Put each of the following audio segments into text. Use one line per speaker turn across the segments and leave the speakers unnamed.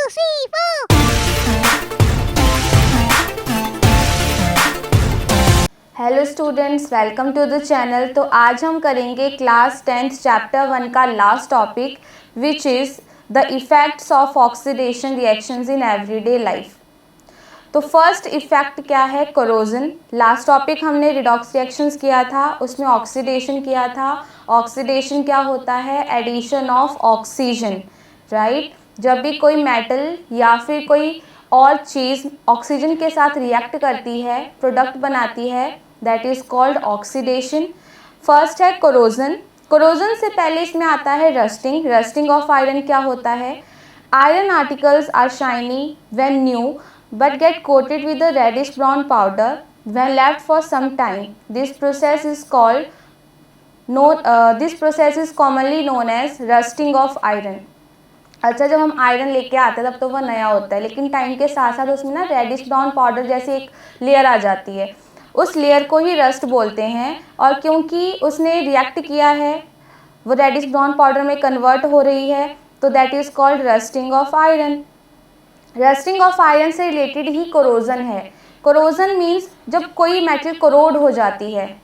three, four.
Hello students, welcome to the channel. तो आज हम करेंगे क्लास 10th चैप्टर 1 का last topic which is the effects of oxidation reactions in everyday life. तो first effect क्या है? Corrosion. Last topic हमने redox reactions किया था, उसमें ऑक्सीडेशन किया था। ऑक्सीडेशन क्या होता है? Addition of oxygen, right. जब भी कोई मेटल या फिर कोई और चीज़ ऑक्सीजन के साथ रिएक्ट करती है, प्रोडक्ट बनाती है, that is called oxidation. First है कोरोजन। कोरोजन से पहले इसमें आता है रस्टिंग। रस्टिंग ऑफ आयरन क्या होता है? Iron articles are shiny when new but get coated with a reddish brown powder when left for some time. This process is commonly known as rusting of iron. अच्छा, जब हम iron लेके आते हैं तब तो वह नया होता है, लेकिन टाइम के साथ साथ उसमें ना रेडिश ब्राउन पाउडर जैसी एक लेयर आ जाती है, उस लेयर को ही रस्ट बोलते हैं। और क्योंकि उसने रिएक्ट किया है, वो रेडिश ब्राउन पाउडर में कन्वर्ट हो रही है, तो that is called rusting of iron. Rusting of iron से रिलेटेड ही कोरोजन है। कोरोजन मीन्स जब कोई मेटल कोरोड हो जाती है।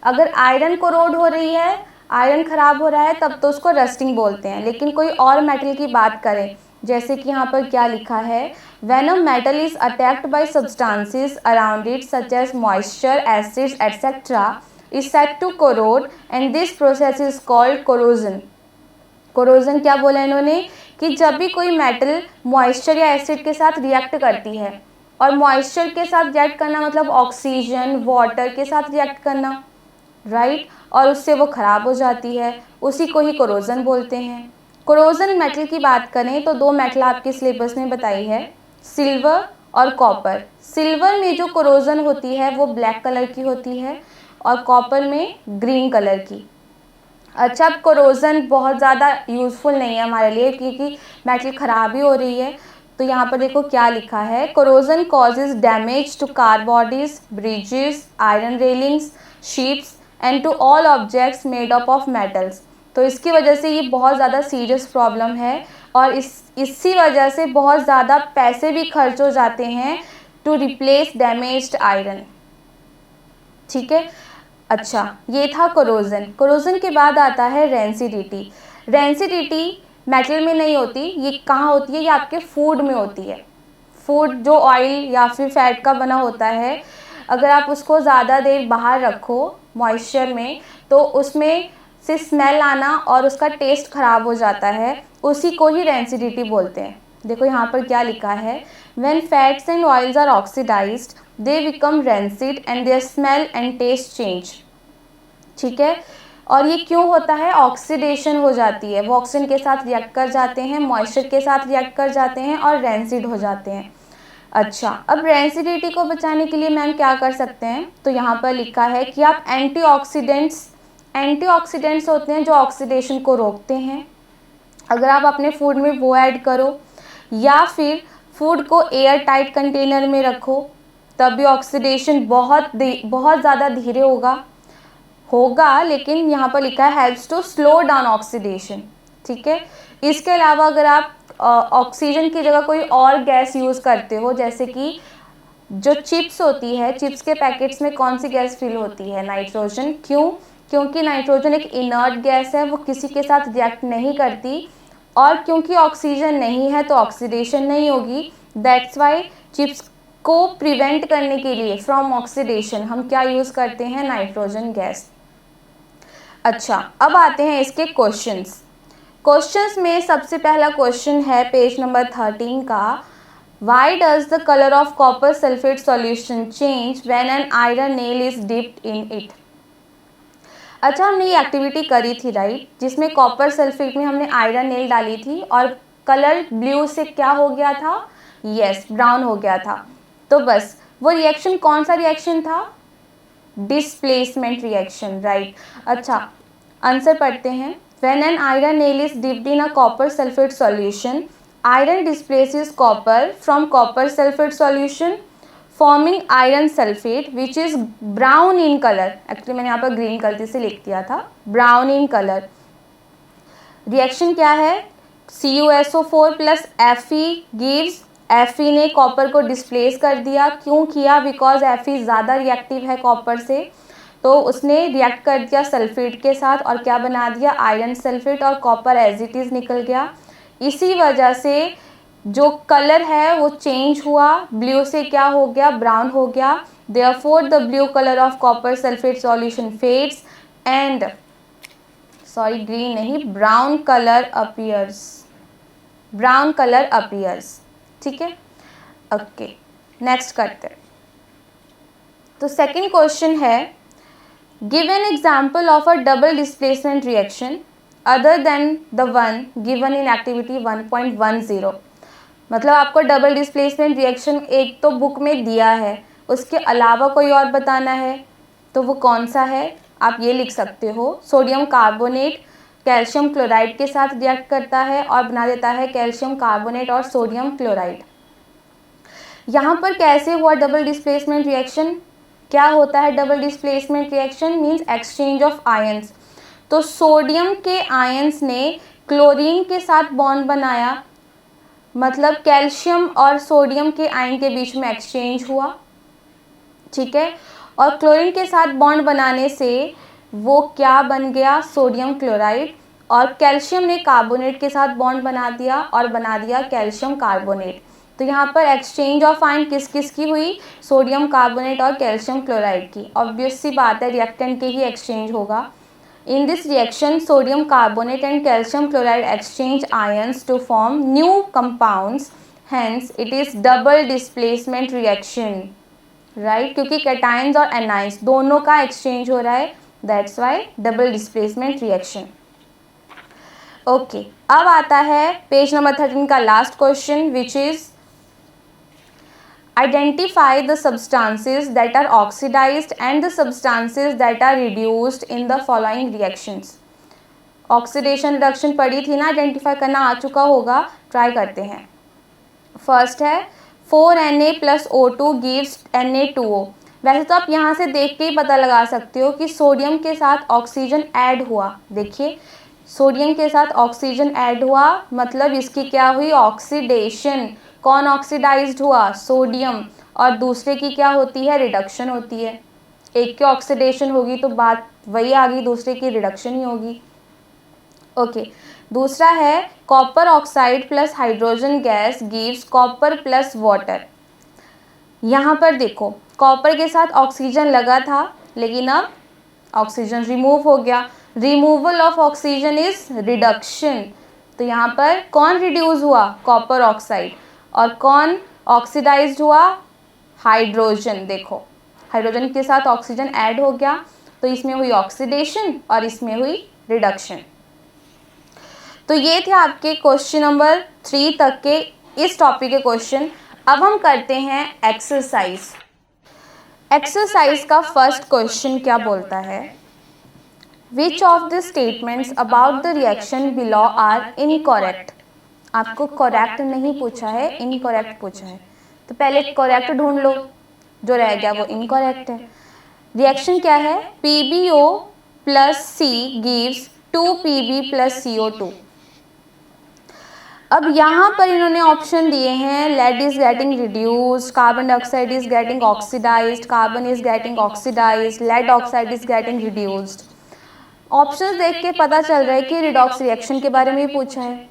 अगर आयरन कोरोड हो रही है, आयरन ख़राब हो रहा है, तब तो उसको रस्टिंग बोलते हैं। लेकिन कोई और मेटल की बात करें, जैसे कि यहाँ पर क्या लिखा है, when a metal is attacked by substances around it such as moisture, acids etcetera is said to corrode and this process is called corrosion. Corrosion क्या बोला इन्होंने कि जब भी कोई मेटल मॉइस्चर या एसिड के साथ रिएक्ट करती है, और मॉइस्चर के साथ रिएक्ट करना मतलब ऑक्सीजन वाटर के साथ रिएक्ट करना, राइट, और उससे वो ख़राब हो जाती है, उसी को ही कोरोजन बोलते हैं। कोरोजन मेटल की बात करें तो दो मेटल आपके सिलेबस में बताई है, सिल्वर और कॉपर। सिल्वर में जो कोरोजन होती है वो ब्लैक कलर की होती है और कॉपर में ग्रीन कलर की। अच्छा, अब कोरोजन बहुत ज़्यादा यूज़फुल नहीं है हमारे लिए क्योंकि मेटल ख़राब ही हो रही है। तो यहाँ पर देखो क्या लिखा है, corrosion causes damage to car bodies, bridges, iron railings, sheets and to all objects made up of metals. तो इसकी वजह से ये बहुत ज़्यादा सीरियस प्रॉब्लम है और इसी वजह से बहुत ज़्यादा पैसे भी खर्च हो जाते हैं टू रिप्लेस डैमेज्ड आयरन, ठीक है। अच्छा, ये था कोरोजन। कोरोजन के बाद आता है रेंसिडिटी। रेंसिडिटी मेटल में नहीं होती, ये कहाँ होती है? ये आपके फूड में होती है। फूड जो ऑयल या फिर फैट का बना होता है, अगर आप उसको ज़्यादा देर बाहर रखो मॉइस्चर में, तो उसमें से स्मेल आना और उसका टेस्ट ख़राब हो जाता है, उसी को ही रेंसिडिटी बोलते हैं। देखो यहाँ पर क्या लिखा है, when fats and oils are oxidised they become rancid and their smell and taste change, ठीक है। और ये क्यों होता है? ऑक्सीडेशन हो जाती है, वो ऑक्सीजन के साथ रिएक्ट कर जाते हैं, मॉइस्चर के साथ रिएक्ट कर जाते हैं और रेंसिड हो जाते हैं। अच्छा, अब रेंसिडिटी को बचाने के लिए मैम क्या कर सकते हैं? तो यहाँ पर लिखा है कि आप एंटीऑक्सीडेंट्स होते हैं जो ऑक्सीडेशन को रोकते हैं। अगर आप अपने फूड में वो ऐड करो या फिर फूड को एयर टाइट कंटेनर में रखो, तब भी ऑक्सीडेशन बहुत ज़्यादा धीरे होगा, लेकिन यहाँ पर लिखा है helps to slow down oxidation, ठीक है। इसके अलावा अगर आप ऑक्सीजन की जगह कोई और गैस यूज़ करते हो, जैसे कि जो चिप्स होती है, चिप्स के पैकेट्स में कौन सी गैस फिल होती है? नाइट्रोजन। क्यों? क्योंकि नाइट्रोजन एक इनर्ट गैस है, वो किसी के साथ रिएक्ट नहीं करती, और क्योंकि ऑक्सीजन नहीं है तो ऑक्सीडेशन नहीं होगी। दैट्स वाई चिप्स को प्रिवेंट करने के लिए फ्रॉम ऑक्सीडेशन हम क्या यूज़ करते हैं? Nitrogen gas. अच्छा, अब आते हैं इसके क्वेश्चंस में सबसे पहला क्वेश्चन है पेज नंबर 13 का, why does the colour of copper sulphate solution change when an iron nail is dipped in it. अच्छा, हमने ये एक्टिविटी करी थी, राइट, जिसमें कॉपर सल्फेट में हमने आयरन नेल डाली थी और कलर ब्लू से क्या हो गया था? यस, ब्राउन हो गया था। तो बस वो रिएक्शन कौन सा रिएक्शन था? Displacement reaction, right. अच्छा, आंसर पढ़ते हैं। When an iron nail is dipped in a copper sulphate solution, iron displaces copper from copper sulphate solution forming iron sulphate which is brown in colour. Actually मैंने यहाँ पर green गलती से लिख दिया था, ब्राउन इन कलर। रिएक्शन क्या है? CuSO4 plus Fe gives, Fe ने कॉपर को डिस्प्लेस कर दिया। क्यों किया? बिकॉज Fe ज़्यादा रिएक्टिव है कॉपर से, तो उसने रिएक्ट कर दिया सल्फेट के साथ और क्या बना दिया? आयरन सल्फेट, और कॉपर एज इट इज़ निकल गया। इसी वजह से जो कलर है वो चेंज हुआ, ब्लू से क्या हो गया? ब्राउन हो गया। Therefore the blue colour of copper sulphate solution fades and green नहीं, brown colour appears, brown colour appears. Okay है, ओके, नेक्स्ट करते हैं। तो सेकंड क्वेश्चन है, give an example of a double displacement reaction other than the one given in activity 1.10। मतलब आपको डबल डिस्प्लेसमेंट रिएक्शन एक तो बुक में दिया है, उसके अलावा कोई और बताना है, तो वो कौन सा है? आप ये लिख सकते हो, सोडियम कार्बोनेट कैल्शियम क्लोराइड के साथ रिएक्ट करता है और बना देता है कैल्शियम कार्बोनेट और सोडियम क्लोराइड। यहाँ पर कैसे हुआ डबल डिस्प्लेसमेंट रिएक्शन? क्या होता है double displacement reaction? Means exchange of ions. तो सोडियम के आयंस ने क्लोरीन के साथ बॉन्ड बनाया, मतलब कैल्शियम और सोडियम के आयन के बीच में एक्सचेंज हुआ। ठीक है, और क्लोरीन के साथ बॉन्ड बनाने से वो क्या बन गया? Sodium chloride. और कैल्शियम ने कार्बोनेट के साथ बॉन्ड बना दिया और बना दिया कैल्शियम कार्बोनेट। तो यहाँ पर एक्सचेंज ऑफ आयन किस किस की हुई? सोडियम कार्बोनेट और कैल्शियम क्लोराइड की। ऑब्वियस सी बात है, रिएक्टेंट के ही एक्सचेंज होगा। In this reaction, sodium carbonate and calcium chloride exchange ions to form new compounds. Hence, it is double displacement reaction, right? क्योंकि cations और anions दोनों का exchange हो रहा है, that's why double displacement reaction. Okay, अब आता है पेज नंबर 13 का last question, which is identify the substances that are oxidized and the substances that are reduced in the following reactions. Oxidation reduction पढ़ी थी ना, आइडेंटिफाई करना आ चुका होगा, ट्राई करते हैं। फर्स्ट है 4Na plus O2 gives Na2O। वैसे तो आप यहाँ से देख के ही पता लगा सकते हो कि सोडियम के साथ ऑक्सीजन ऐड हुआ। देखिए, सोडियम के साथ ऑक्सीजन ऐड हुआ, मतलब इसकी क्या हुई? ऑक्सीडेशन। कौन ऑक्सीडाइज्ड हुआ? सोडियम। और दूसरे की क्या होती है? रिडक्शन होती है। एक की ऑक्सीडेशन होगी तो बात वही आ गई, दूसरे की रिडक्शन ही होगी। ओके, दूसरा है copper oxide plus hydrogen gas gives copper plus water. यहाँ पर देखो, कॉपर के साथ ऑक्सीजन लगा था, लेकिन अब ऑक्सीजन रिमूव हो गया। Removal of oxygen is reduction. तो यहाँ पर कौन रिड्यूस हुआ? Copper oxide. और कौन ऑक्सीडाइज्ड हुआ? हाइड्रोजन। देखो, हाइड्रोजन के साथ ऑक्सीजन ऐड हो गया, तो इसमें हुई ऑक्सीडेशन और इसमें हुई रिडक्शन। तो ये थे आपके क्वेश्चन नंबर 3 तक के इस टॉपिक के क्वेश्चन। अब हम करते हैं एक्सरसाइज। एक्सरसाइज का फर्स्ट क्वेश्चन क्या बोलता है? Which of the statements about the reaction below are incorrect. आपको करेक्ट नहीं पूछा है, इनकरेक्ट पूछा है, तो पहले करेक्ट ढूंढ लो, जो रह गया वो इनकरेक्ट है। रिएक्शन क्या है? PbO plus C gives 2Pb plus CO2। अब यहाँ पर इन्होंने ऑप्शन दिए हैं, lead is getting reduced, carbon dioxide is getting oxidised, carbon is getting oxidised, lead oxide is getting reduced. Options देख के पता चल रहा है कि रिडॉक्स रिएक्शन के बारे में ही पूछा है।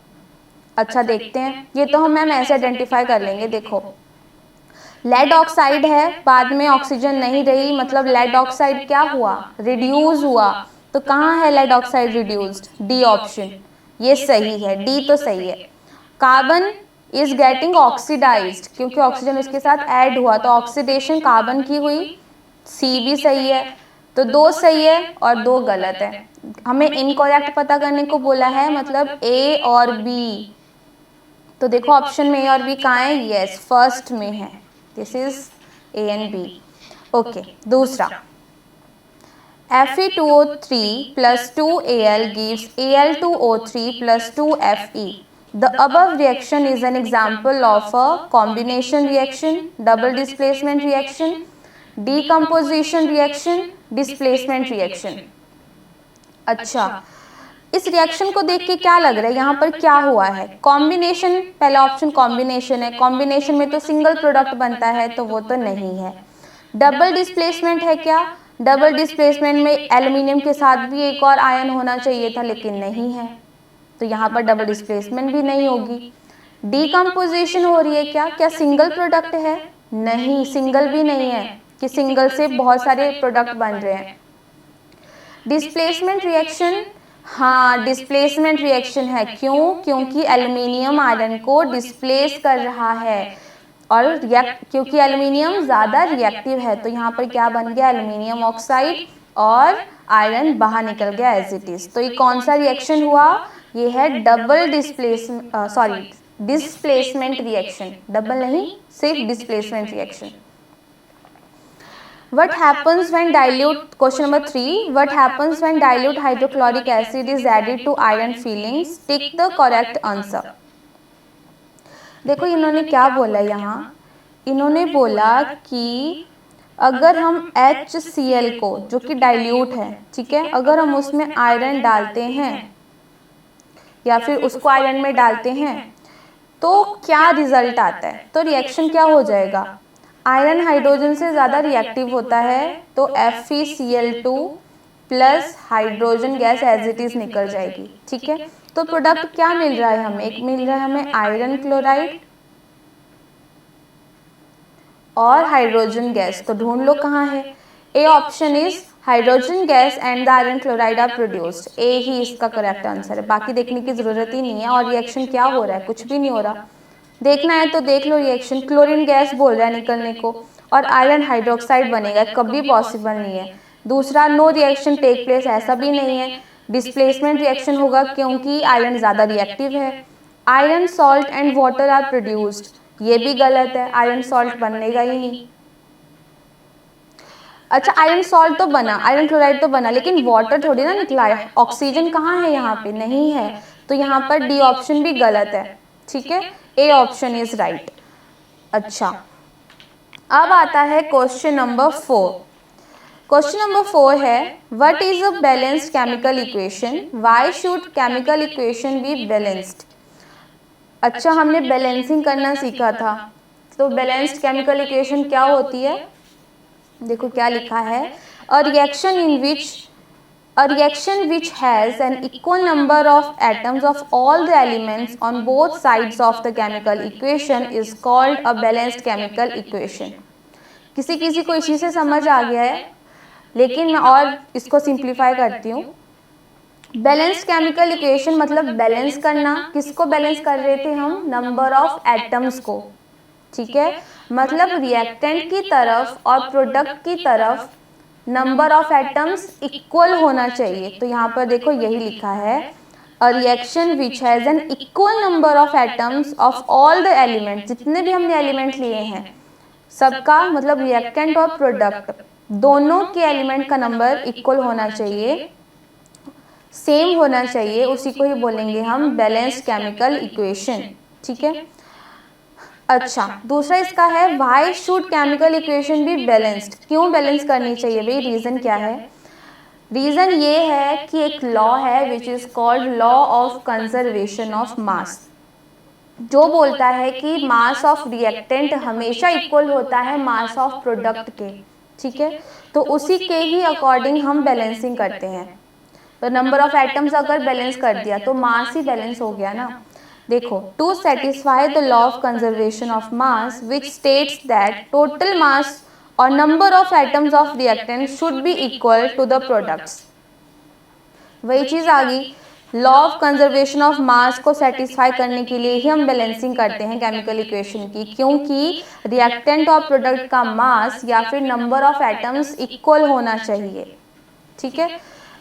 अच्छा, देखते हैं, ये तो हम मैम ऐसे आइडेंटिफाई कर लेंगे। देखो, लेड ऑक्साइड है, बाद में ऑक्सीजन नहीं रही, मतलब लेड ऑक्साइड क्या हुआ? रिड्यूस हुआ। तो कहाँ है lead oxide reduced? D option, ये सही है, डी तो सही है। कार्बन इज गेटिंग ऑक्सीडाइज्ड, क्योंकि ऑक्सीजन इसके साथ ऐड हुआ, तो ऑक्सीडेशन कार्बन की हुई, सी भी सही है। तो 2 सही है और 2 गलत है। हमें इनकरेक्ट पता करने को बोला है, मतलब ए और बी। तो देखो ऑप्शन में ए और बी कहाँ है? यस, फर्स्ट में है। This is A and B. Okay, दूसरा Fe2O3 plus 2Al gives Al2O3 plus 2Fe. The above reaction is an example of a combination reaction, double displacement reaction, decomposition reaction, displacement reaction. अच्छा, इस reaction को देख के क्या लग रहा है यहाँ पर क्या हुआ है? कॉम्बिनेशन, पहला ऑप्शन कॉम्बिनेशन है, कॉम्बिनेशन में तो सिंगल प्रोडक्ट बनता है, तो वो तो नहीं है। डबल डिस्प्लेसमेंट है क्या? डबल डिस्प्लेसमेंट में एल्युमिनियम के साथ भी एक और आयन होना चाहिए था, लेकिन नहीं है, तो यहाँ पर डबल डिस्प्लेसमेंट भी नहीं होगी। डीकम्पोजिशन हो रही है क्या? क्या सिंगल प्रोडक्ट है? नहीं, सिंगल भी नहीं है कि सिंगल से बहुत सारे प्रोडक्ट बन रहे हैं। डिस्प्लेसमेंट रिएक्शन, हाँ डिस्प्लेसमेंट रिएक्शन है। क्यों? क्योंकि एल्युमिनियम आयरन को डिस्प्लेस कर रहा है, और क्योंकि एल्युमिनियम ज़्यादा रिएक्टिव है, तो यहाँ पर क्या बन गया? एल्युमिनियम ऑक्साइड, और आयरन बाहर निकल गया एज इट इज। तो ये कौन सा रिएक्शन हुआ? ये है डबल डिस्प्लेसमेंट रिएक्शन। डबल नहीं, सिर्फ displacement reaction. What happens when dilute, question number 3, what happens when dilute hydrochloric acid is added to iron fillings? Tick the correct answer. देखो इन्होंने क्या बोला यहाँ, इन्होंने बोला कि अगर हम HCl को, जो कि डाइल्यूट है, ठीक है, अगर हम उसमें आयरन डालते हैं या फिर उसको आयरन में डालते हैं तो क्या रिजल्ट आता है? तो रिएक्शन क्या हो जाएगा? आयरन हाइड्रोजन से ज़्यादा रिएक्टिव होता है, तो FeCl2 plus hydrogen gas as it is निकल जाएगी, ठीक है। तो प्रोडक्ट क्या मिल रहा है हमें? एक मिल रहा है हमें आयरन क्लोराइड और हाइड्रोजन गैस। तो ढूंढ लो कहाँ है। A option is hydrogen gas and the iron chloride are produced. A ही इसका करेक्ट आंसर है, बाकी देखने की जरूरत ही नहीं है। और रिएक्शन क्या हो रहा है? कुछ भी नहीं हो रहा। देखना है तो देख लो रिएक्शन। क्लोरीन गैस बोल रहा है निकलने को, और आयरन हाइड्रोक्साइड बनेगा, कभी पॉसिबल नहीं है। दूसरा, नो रिएक्शन टेक प्लेस, ऐसा भी नहीं है। डिस्प्लेसमेंट रिएक्शन होगा क्योंकि आयरन ज़्यादा रिएक्टिव है। Iron salt and water are produced, ये भी गलत है, आयरन सॉल्ट बनेगा ही नहीं। अच्छा, आयरन सॉल्ट तो बना, आयरन क्लोराइड तो बना, लेकिन वाटर थोड़ी ना निकला है। ऑक्सीजन कहाँ है? यहाँ पे नहीं है, तो यहाँ पर डी ऑप्शन भी गलत है, ठीक है। A option is right. अच्छा, अब आता है क्वेश्चन नंबर 4। क्वेश्चन नंबर 4 है, what is a balanced chemical equation? Why should chemical equation be balanced? अच्छा, हमने बैलेंसिंग करना सीखा था, तो बैलेंस्ड केमिकल इक्वेशन क्या होती है? देखो क्या लिखा है, अ reaction which has an equal number of atoms of all the elements on both sides of the chemical equation is called a balanced chemical equation. किसी को इसी से समझ आ गया है, लेकिन मैं और इसको सिंप्लीफाई करती हूँ। बैलेंस्ड केमिकल इक्वेशन मतलब बैलेंस करना। किसको बैलेंस कर रहे थे हम? नंबर ऑफ एटम्स को, ठीक है। मतलब रिएक्टेंट की तरफ और प्रोडक्ट की तरफ नंबर ऑफ एटम्स इक्वल होना चाहिए। तो यहाँ पर देखो यही लिखा है, a reaction which has an equal number of atoms of all the element, जितने भी हमने एलिमेंट लिए हैं सबका, मतलब रिएक्टेंट और प्रोडक्ट दोनों के एलिमेंट का नंबर इक्वल होना चाहिए, सेम होना चाहिए, उसी को ही बोलेंगे हम बैलेंस्ड केमिकल इक्वेशन, ठीक है। अच्छा, दूसरा इसका है, why should chemical equation be balanced? क्यों बैलेंस करनी चाहिए भाई? रीज़न क्या है? रीज़न ये है कि एक लॉ है which is called law of conservation of मास, जो बोलता है कि मास ऑफ रिएक्टेंट हमेशा इक्वल होता है मास ऑफ प्रोडक्ट के, ठीक है। तो उसी के ही अकॉर्डिंग हम बैलेंसिंग करते हैं। तो नंबर ऑफ एटम्स अगर बैलेंस कर दिया तो मास ही बैलेंस हो गया ना। देखो, to satisfy the law of conservation of mass which states that total mass और number of atoms of reactant should be equal to the products. वही चीज़ आ गई, law of conservation of mass को सेटिस्फाई करने के लिए ही हम बैलेंसिंग करते हैं केमिकल इक्वेशन की, क्योंकि रिएक्टेंट और प्रोडक्ट का मास या फिर नंबर ऑफ एटम्स इक्वल होना चाहिए, ठीक है।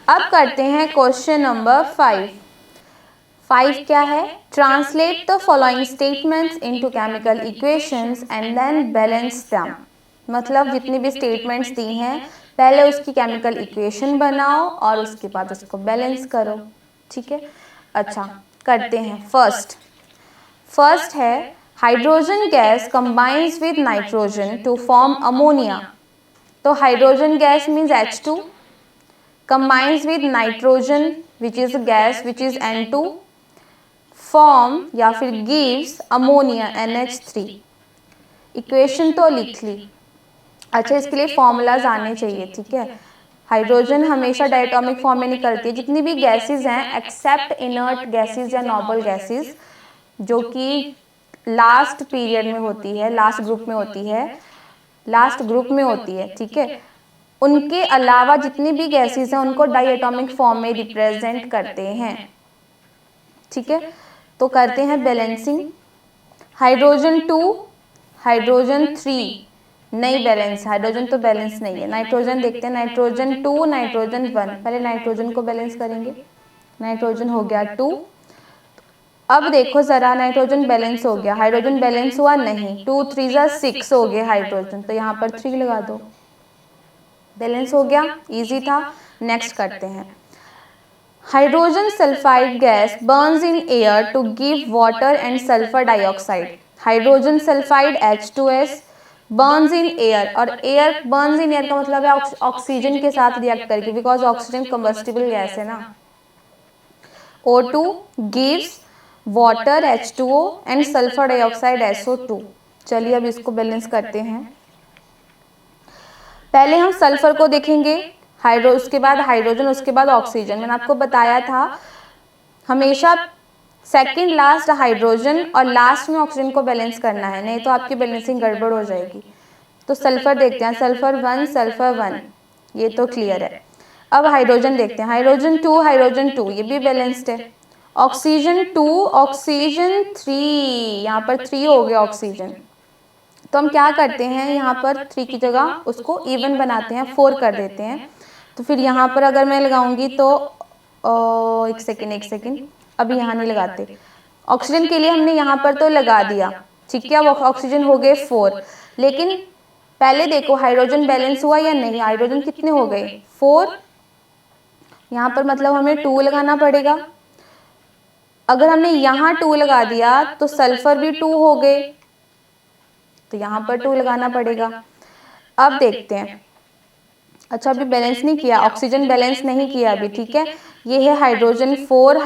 अब करते हैं क्वेश्चन नंबर 5। 5 क्या है? Translate the following statements into chemical equations and then balance them. मतलब जितनी भी स्टेटमेंट्स दी हैं पहले उसकी केमिकल इक्वेशन बनाओ और उसके बाद उसको बैलेंस करो, ठीक है। अच्छा, करते हैं। फर्स्ट है, hydrogen gas combines with nitrogen to form ammonia. तो hydrogen gas means H2 combines with nitrogen which is gas which is N2 form या फिर गिव्स अमोनिया NH3। इक्वेशन तो लिख ली। अच्छा, इसके लिए फॉर्मूलाज आने चाहिए, ठीक है। हाइड्रोजन हमेशा डायटोमिक फॉर्म में निकलती है। जितनी भी गैसेस हैं एक्सेप्ट इनर्ट गैसेस या नोबल गैसेस जो कि लास्ट पीरियड में होती है, लास्ट ग्रुप में होती है, लास्ट ग्रुप में होती है, ठीक है, उनके अलावा जितनी भी गैसेस हैं उनको डायटोमिक फॉर्म में रिप्रेजेंट करते हैं, ठीक है। तो करते हैं बैलेंसिंग। हाइड्रोजन 2 हाइड्रोजन 3 नहीं बैलेंस, हाइड्रोजन तो बैलेंस नहीं है। नाइट्रोजन देखते हैं, नाइट्रोजन 2 नाइट्रोजन 1। पहले नाइट्रोजन को बैलेंस करेंगे। नाइट्रोजन हो गया 2। अब देखो जरा, नाइट्रोजन बैलेंस हो गया, हाइड्रोजन बैलेंस हुआ नहीं। 2 3 जा 6 हो गए हाइड्रोजन, तो यहाँ पर 3 लगा दो, बैलेंस हो गया, इजी था। नेक्स्ट करते हैं। Hydrogen sulphide gas burns in air to give water and sulphur dioxide. Hydrogen sulphide H2S burns in air, और एयर बर्न्स इन एयर का मतलब है ऑक्सीजन के साथ रिएक्ट करके, बिकॉज ऑक्सीजन कंबस्टिबल गैस है ना। O2 gives water H2O and sulphur dioxide SO2। चलिए अब इसको बैलेंस करते हैं। पहले हम सल्फर को देखेंगे, उसके बाद हाइड्रोजन, उसके बाद ऑक्सीजन। मैंने आपको बताया था हमेशा सेकंड लास्ट हाइड्रोजन और लास्ट में ऑक्सीजन को बैलेंस करना है, नहीं तो आपकी बैलेंसिंग गड़बड़ हो जाएगी। तो सल्फर देखते हैं, सल्फर 1 सल्फर 1, ये तो क्लियर है। अब हाइड्रोजन देखते हैं, हाइड्रोजन 2 हाइड्रोजन 2, ये भी बैलेंस्ड है। ऑक्सीजन 2 ऑक्सीजन 3, यहाँ पर 3 हो गया ऑक्सीजन। तो हम क्या करते हैं, यहाँ पर 3 की जगह उसको इवन बनाते हैं, 4 कर देते हैं। तो फिर यहाँ पर अगर मैं लगाऊंगी तो एक सेकेंड, अभी यहाँ नहीं लगाते। ऑक्सीजन के लिए हमने यहाँ पर तो लगा दिया, ठीक है। अब ऑक्सीजन हो गए 4, लेकिन पहले देखो हाइड्रोजन बैलेंस हुआ या नहीं। हाइड्रोजन कितने हो गए 4, यहाँ पर मतलब हमें 2 लगाना पड़ेगा। अगर हमने यहाँ 2 लगा दिया तो सल्फर भी 2 हो गए, तो यहाँ पर 2 लगाना पड़ेगा। अब देखते हैं, अच्छा अभी बैलेंस नहीं किया, ऑक्सीजन बैलेंस नहीं किया अभी, ठीक है। ये है हाइड्रोजन 4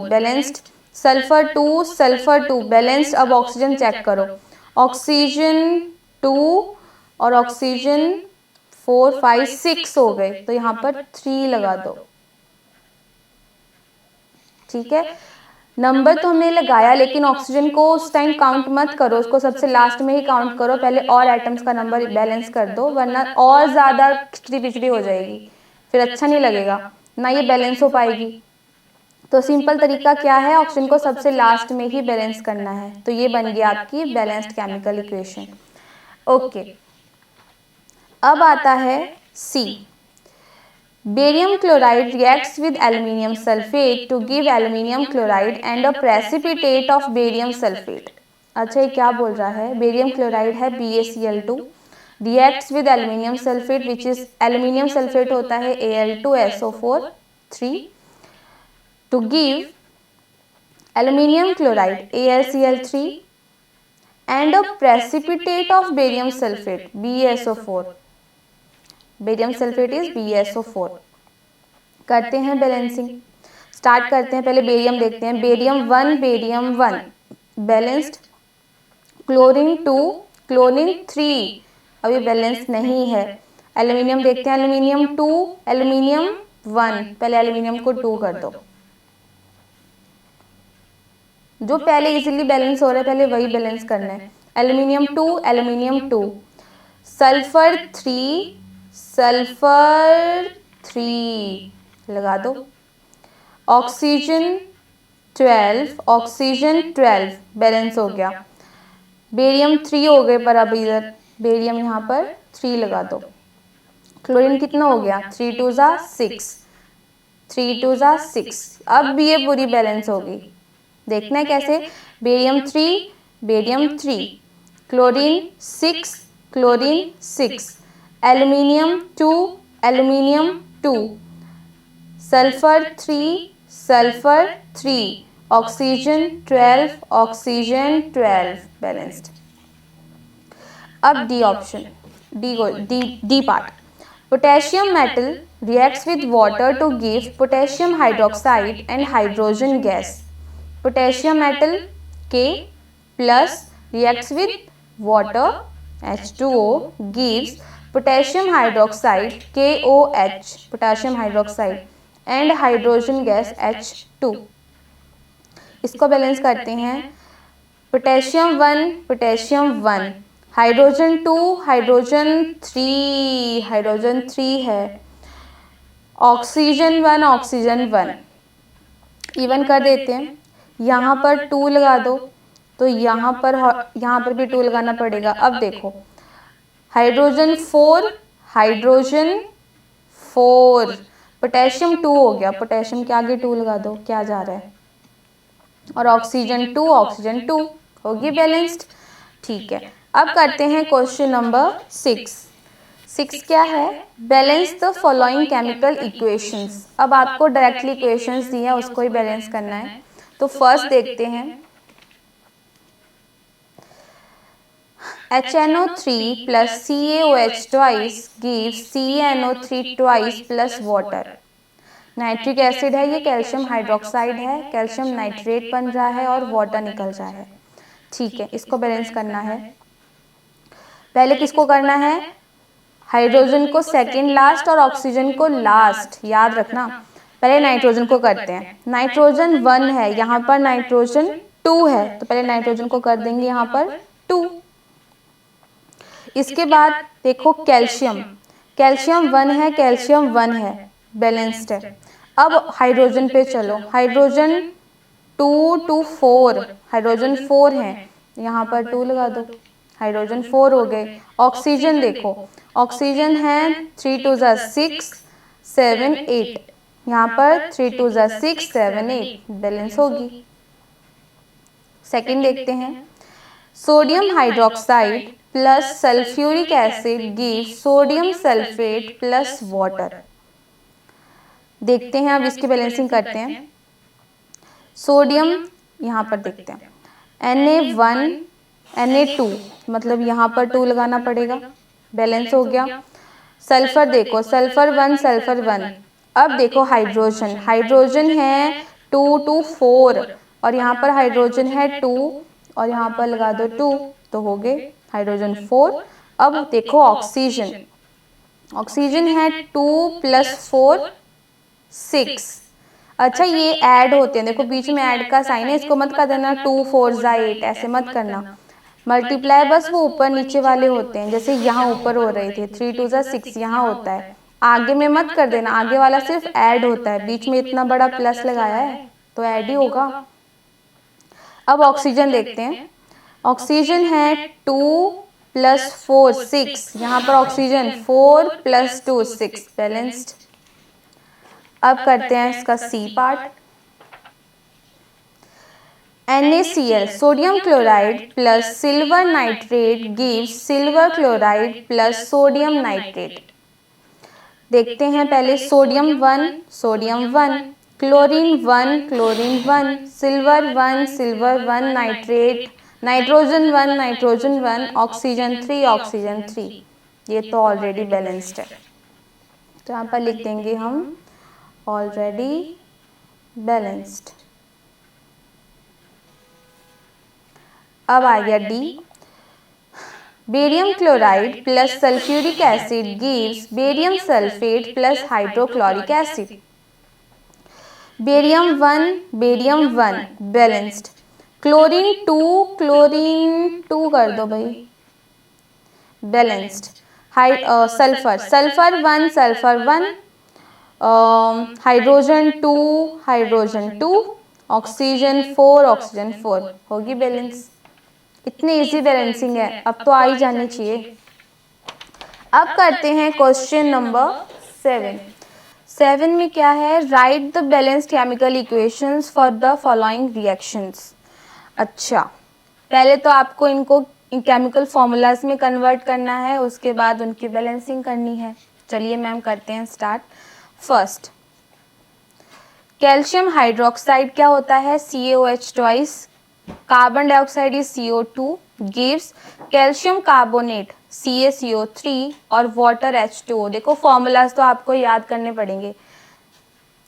बैलेंस्ड, सल्फर 2 बैलेंस्ड। अब ऑक्सीजन चेक करो, ऑक्सीजन 2 और ऑक्सीजन 4 5 6 हो गए, तो यहाँ पर 3 लगा दो, ठीक है। नंबर तो हमने लगाया, लेकिन ऑक्सीजन को उस टाइम काउंट मत करो, उसको सबसे लास्ट में ही काउंट करो। पहले और एटम्स का नंबर बैलेंस कर दो, वरना और ज़्यादा खिचड़ी पिचड़ी हो जाएगी, फिर अच्छा नहीं लगेगा ना, ये बैलेंस हो पाएगी। तो सिंपल तरीका क्या है, ऑक्सीजन को सबसे लास्ट में ही बैलेंस करना है। तो ये बन गया आपकी बैलेंस्ड केमिकल इक्वेशन। ओके, अब आता है सी। Barium chloride reacts with aluminium sulfate to give aluminium chloride and a precipitate of barium sulfate। अच्छा ये क्या बोल रहा है, बेरियम क्लोराइड है BaCl2 reacts with aluminium sulfate which is aluminium sulfate होता है Al2SO4 3 to give aluminium chloride AlCl3 and a precipitate of barium sulfate BaSO4। Barium sulphate is BaSO4। करते हैं बैलेंसिंग, स्टार्ट करते हैं। पहले बेरियम देखते हैं, बेरियम 1 बैलेंस्ड, क्लोरीन 2 क्लोरीन 3 अभी बैलेंस नहीं है। एल्यूमिनियम देखते हैं, एल्यूमिनियम 2 एल्यूमिनियम 1, पहले एल्यूमिनियम को 2 कर दो, जो पहले इजीली बैलेंस हो रहा है पहले वही बैलेंस करना है। एल्यूमिनियम 2 सल्फर 3 लगा दो, ऑक्सीजन 12 बैलेंस हो गया। बेरियम 3 हो गए, पर अब इधर बेरियम यहाँ पर 3 लगा दो। क्लोरीन कितना हो गया 3 2 जा 6, अब भी ये पूरी बैलेंस होगी। देखना है कैसे, barium 3 chlorine 6 aluminium 2 sulphur 3 oxygen 12 balanced. अब D option, D part. Potassium metal reacts with water to give potassium hydroxide and hydrogen gas. Potassium metal K plus reacts with water H2O gives potassium hydroxide KOH potassium hydroxide and hydrogen gas H2. इसको balance करते हैं। Potassium 1 potassium 1 hydrogen 2 hydrogen 3 है, oxygen 1 oxygen 1 even कर देते हैं। यहाँ पर 2 लगा दो तो यहाँ पर भी 2 लगाना पड़ेगा। अब देखो हाइड्रोजन 4 पोटेशियम 2 हो गया, पोटेशियम के आगे 2 लगा दो, क्या जा रहा है, और ऑक्सीजन 2 होगी बैलेंस्ड। ठीक है, अब करते हैं क्वेश्चन नंबर 6 क्या है, balance the following chemical equations. अब आपको डायरेक्टली इक्वेशंस दी है उसको ही बैलेंस करना है। तो फर्स्ट देखते हैं HNO3 plus CaOH twice gives CnO3 twice plus water। Nitric acid है, ये कैल्शियम हाइड्रोक्साइड है, कैल्शियम नाइट्रेट बन रहा है और वाटर निकल रहा है। ठीक है, इसको बैलेंस करना है। पहले किसको करना है, हाइड्रोजन को सेकंड लास्ट और ऑक्सीजन को लास्ट, याद रखना। पहले नाइट्रोजन को करते हैं। नाइट्रोजन 1 है, यहाँ पर नाइट्रोजन 2 है, तो पहले नाइट्रोजन को कर देंगे यहाँ पर 2। इसके बाद देखो कैल्शियम 1 है, बैलेंस्ड है। अब हाइड्रोजन पे चलो, हाइड्रोजन 2 to 4 हाइड्रोजन 4 है, यहाँ पर 2 लगा दो, हाइड्रोजन 4 हो गए। ऑक्सीजन देखो, ऑक्सीजन है 3 2 6 7 8, यहाँ पर 3 2 6 7 8 बैलेंस होगी। सेकंड देखते हैं, sodium hydroxide plus sulphuric acid give sodium sulphate plus water. देखते हैं, अब इसकी बैलेंसिंग करते हैं। सोडियम यहाँ पर देखते हैं Na1 Na2, मतलब यहाँ पर 2 लगाना पड़ेगा, बैलेंस हो गया। सल्फर देखो, सल्फर 1 अब देखो हाइड्रोजन है 2 to 4 और यहाँ पर हाइड्रोजन है 2 और यहाँ पर लगा दो 2, तो हो गए हाइड्रोजन 4। अब देखो ऑक्सीजन है 2 + 4 6। अच्छा, ये ऐड होते हैं, देखो बीच में ऐड का साइन है, इसको मत कर देना 2 4 8, ऐसे मत करना। मल्टीप्लाई बस वो ऊपर नीचे वाले होते हैं, जैसे यहाँ ऊपर हो रहे थे 3 2 6 यहाँ होता है, आगे में मत कर देना, आगे वाला सिर्फ ऐड होता है, बीच में इतना बड़ा प्लस लगाया है तो ऐड ही होगा। अब ऑक्सीजन देखते हैं, ऑक्सीजन है 2 + 4 6, यहाँ पर ऑक्सीजन 4 + 2 6 बैलेंस्ड। अब करते हैं इसका C part. NaCl sodium chloride plus silver nitrate gives silver chloride plus sodium nitrate. देखते हैं पहले sodium 1 chlorine 1 silver 1 nitrogen 1 oxygen 3 ये तो ऑलरेडी बैलेंस्ड है, तो यहाँ पर लिख देंगे हम ऑलरेडी बैलेंस्ड। अब आ गया D, barium chloride plus sulphuric acid gives barium sulphate plus hydrochloric acid. Barium 1 balanced, chlorine 2 कर दो भाई, बैलेंस्ड। सल्फर 1 हाइड्रोजन 2 ऑक्सीजन 4 होगी बैलेंस। इतनी इजी बैलेंसिंग है, अब तो आ ही जानी चाहिए। अब करते हैं क्वेश्चन नंबर 7 में क्या है, right the balanced chemical equations for the following reactions. अच्छा, पहले तो आपको इनको केमिकल फॉर्मूलाज में कन्वर्ट करना है, उसके बाद उनकी बैलेंसिंग करनी है। चलिए मैम करते हैं स्टार्ट। फर्स्ट, कैल्शियम हाइड्रोक्साइड क्या होता है, CaOH twice, carbon dioxide is CO2 gives calcium carbonate CaCO3 और वाटर H2O। देखो फॉर्मूलाज तो आपको याद करने पड़ेंगे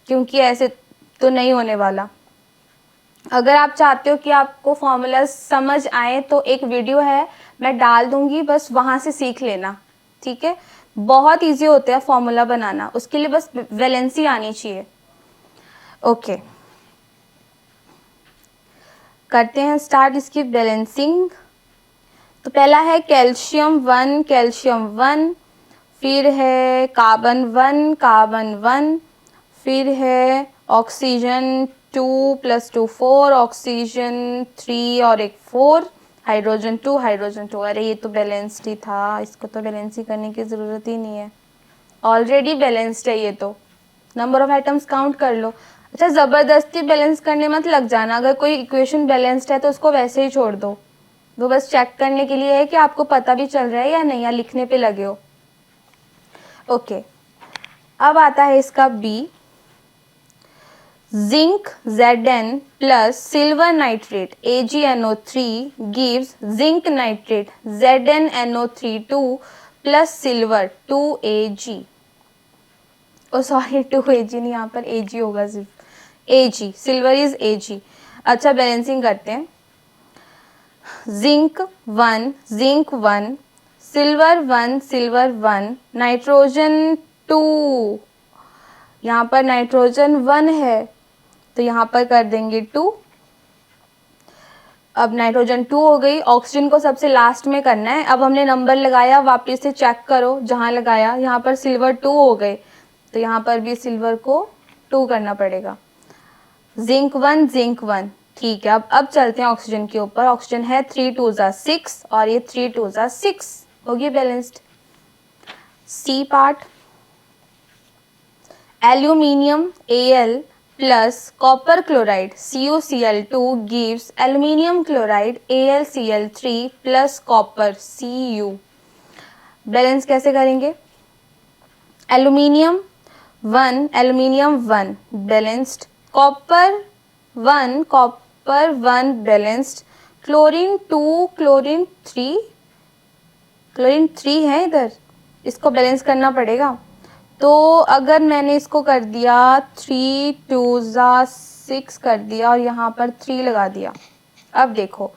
क्योंकि ऐसे तो नहीं होने वाला। अगर आप चाहते हो कि आपको फॉर्मूलाज समझ आए तो एक वीडियो है मैं डाल दूंगी, बस वहाँ से सीख लेना, ठीक है। बहुत इजी होता है फॉर्मूला बनाना, उसके लिए बस वैलेंसी आनी चाहिए। ओके, करते हैं स्टार्ट इसकी बैलेंसिंग। तो पहला है कैल्शियम 1 कैल्शियम 1, फिर है कार्बन 1 कार्बन 1, फिर है ऑक्सीजन 2 + 2 4, ऑक्सीजन 3 और एक 4, हाइड्रोजन 2 हाइड्रोजन 2। अरे ये तो बैलेंस्ड ही था, इसको तो बैलेंस ही करने की ज़रूरत ही नहीं है, ऑलरेडी बैलेंस्ड है ये तो। नंबर ऑफ आइटम्स काउंट कर लो। अच्छा, ज़बरदस्ती बैलेंस करने मत लग जाना, अगर कोई इक्वेशन बैलेंस्ड है तो उसको वैसे ही छोड़ दो, वो बस चेक करने के लिए है कि आपको पता भी चल रहा है या नहीं, या लिखने पे लगे हो। ओके, अब आता है इसका B. Zinc Zn plus silver nitrate AgNO3 gives zinc nitrate ZnNO32 plus silver 2Ag। Oh sorry 2Ag नहीं, यहाँ पर Ag होगा, सिर्फ Ag, सिल्वर इज Ag। अच्छा, बैलेंसिंग करते हैं। जिंक 1 सिल्वर 1 सिल्वर 1, नाइट्रोजन 2, यहाँ पर नाइट्रोजन 1 है तो यहाँ पर कर देंगे 2। अब नाइट्रोजन 2 हो गई, ऑक्सीजन को सबसे लास्ट में करना है। अब हमने नंबर लगाया, वापस से चेक करो जहाँ लगाया, यहाँ पर सिल्वर 2 हो गए तो यहाँ पर भी सिल्वर को 2 करना पड़ेगा। जिंक 1 ठीक है। अब चलते हैं ऑक्सीजन के ऊपर। ऑक्सीजन है 3 2 6 और ये 3 2 6 होगी balanced. C part, aluminium Al plus copper chloride CuCl2 gives aluminium chloride AlCl3 plus copper Cu। Balance कैसे करेंगे? Aluminium 1 balanced, copper 1 balanced, chlorine 2 chlorine 3 है इधर, इसको बैलेंस करना पड़ेगा। तो अगर मैंने इसको कर दिया 3 2 6 कर दिया और यहाँ पर 3 लगा दिया, अब देखो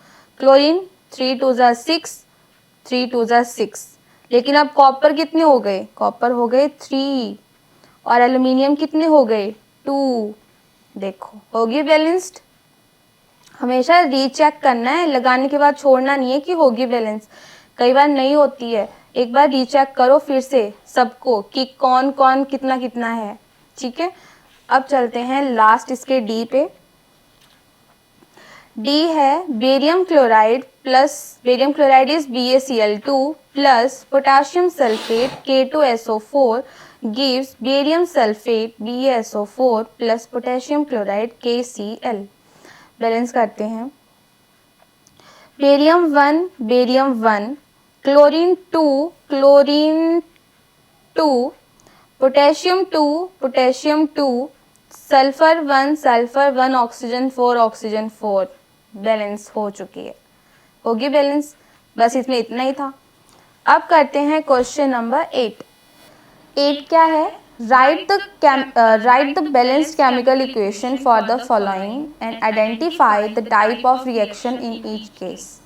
क्लोरीन 3 2 6 3 2 6, लेकिन अब कॉपर कितने हो गए? कॉपर हो गए 3 और एल्यूमिनियम कितने हो गए? 2। देखो होगी बैलेंस्ड। हमेशा रीचेक करना है, लगाने के बाद छोड़ना नहीं है कि होगी बैलेंस, कई बार नहीं होती है। एक बार रीचेक करो फिर से सबको कि कौन कौन कितना कितना है, ठीक है। अब चलते हैं लास्ट इसके डी पे। डी है barium chloride is BaCl2 plus potassium sulphate K2SO4 gives barium sulphate BaSO4 plus potassium chloride KCl। Balance करते हैं। Barium 1 chlorine 2 potassium 2 sulphur 1 oxygen 4 balance हो चुकी है, होगी बैलेंस। बस इसमें इतना ही था। अब करते हैं क्वेश्चन नंबर 8 क्या है? Right the balanced chemical equation for the following and identify the type of reaction in each case.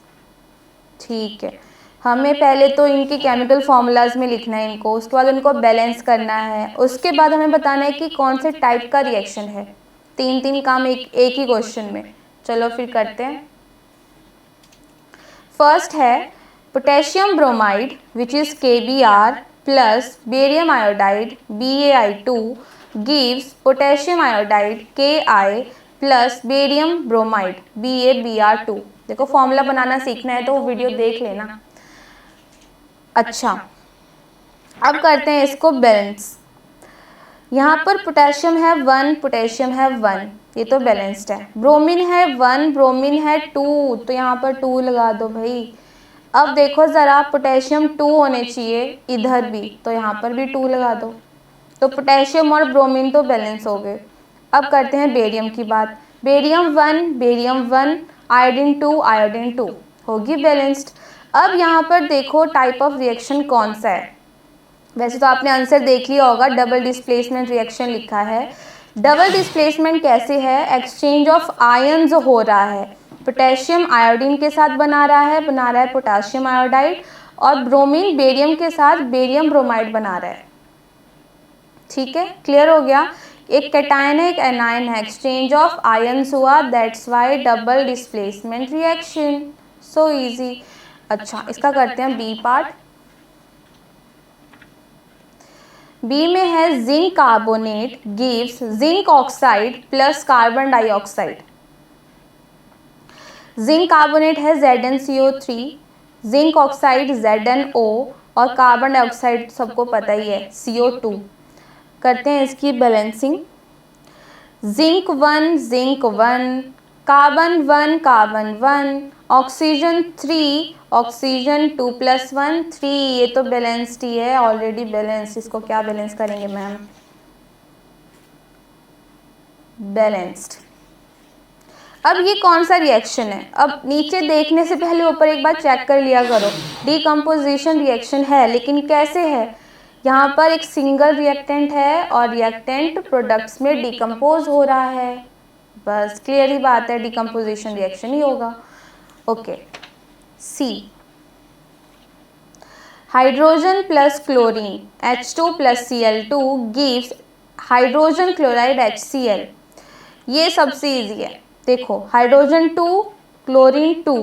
ठीक है, हमें पहले तो इनके केमिकल फॉर्मूलाज में लिखना है इनको, उसके बाद उनको बैलेंस करना है, उसके बाद हमें बताना है कि कौन से टाइप का रिएक्शन है। 3 काम एक ही क्वेश्चन में। चलो फिर करते हैं। फर्स्ट है potassium bromide which is KBr plus barium iodide BaI2 gives potassium iodide Ki plus barium bromide BaBr2। देखो फॉर्मूला बनाना सीखना है तो वो वीडियो देख लेना। अच्छा, अब करते हैं इसको बैलेंस। यहाँ पर पोटेशियम है 1 ये तो बैलेंस्ड है। ब्रोमीन है 1 ब्रोमीन है 2 तो यहाँ पर 2 लगा दो भाई। अब देखो ज़रा पोटेशियम 2 होने चाहिए इधर भी, तो यहाँ पर भी 2 लगा दो। तो पोटेशियम और ब्रोमीन तो बैलेंस हो गए। अब करते हैं बेरियम की बात। बेरियम 1 आयोडीन 2 होगी बैलेंस्ड। अब यहाँ पर देखो टाइप ऑफ रिएक्शन कौन सा है। वैसे तो आपने आंसर देख लिया होगा, डबल डिस्प्लेसमेंट रिएक्शन लिखा है। डबल डिस्प्लेसमेंट कैसे है? एक्सचेंज ऑफ आयन्स हो रहा है, पोटेशियम आयोडीन के साथ बना रहा है पोटेशियम आयोडाइड, और ब्रोमीन बेरियम के साथ बेरियम ब्रोमाइड बना रहा है। ठीक है, क्लियर हो गया। एक कैटायन है, एक एनायन है, एक्सचेंज ऑफ आयन्स हुआ, that's why double displacement reaction. So easy. अच्छा, इसका करते हैं बी पार्ट। बी में है zinc carbonate gives zinc oxide plus carbon dioxide. Zinc carbonate है ZnCO3, जिंक ऑक्साइड ZnO, और कार्बन डाइऑक्साइड सबको पता ही है CO2। करते हैं इसकी balancing. Zinc 1 carbon 1 oxygen 3 oxygen 2 + 1 3। ये तो बैलेंस्ड ही है, ऑलरेडी बैलेंस्ड। इसको क्या बैलेंस करेंगे मैम? बैलेंस्ड। अब ये कौन सा रिएक्शन है? अब नीचे देखने से पहले ऊपर एक बार चेक कर लिया करो। डिकम्पोजिशन रिएक्शन है, लेकिन कैसे है? यहाँ पर एक सिंगल रिएक्टेंट है और रिएक्टेंट प्रोडक्ट्स में डिकम्पोज हो रहा है। बस क्लियर ही बात है, डिकम्पोजिशन रिएक्शन ही होगा। Okay, C. Hydrogen plus chlorine H2 + Cl2 gives hydrogen chloride HCl। ये सबसे इजी है। देखो, हाइड्रोजन 2 क्लोरीन 2,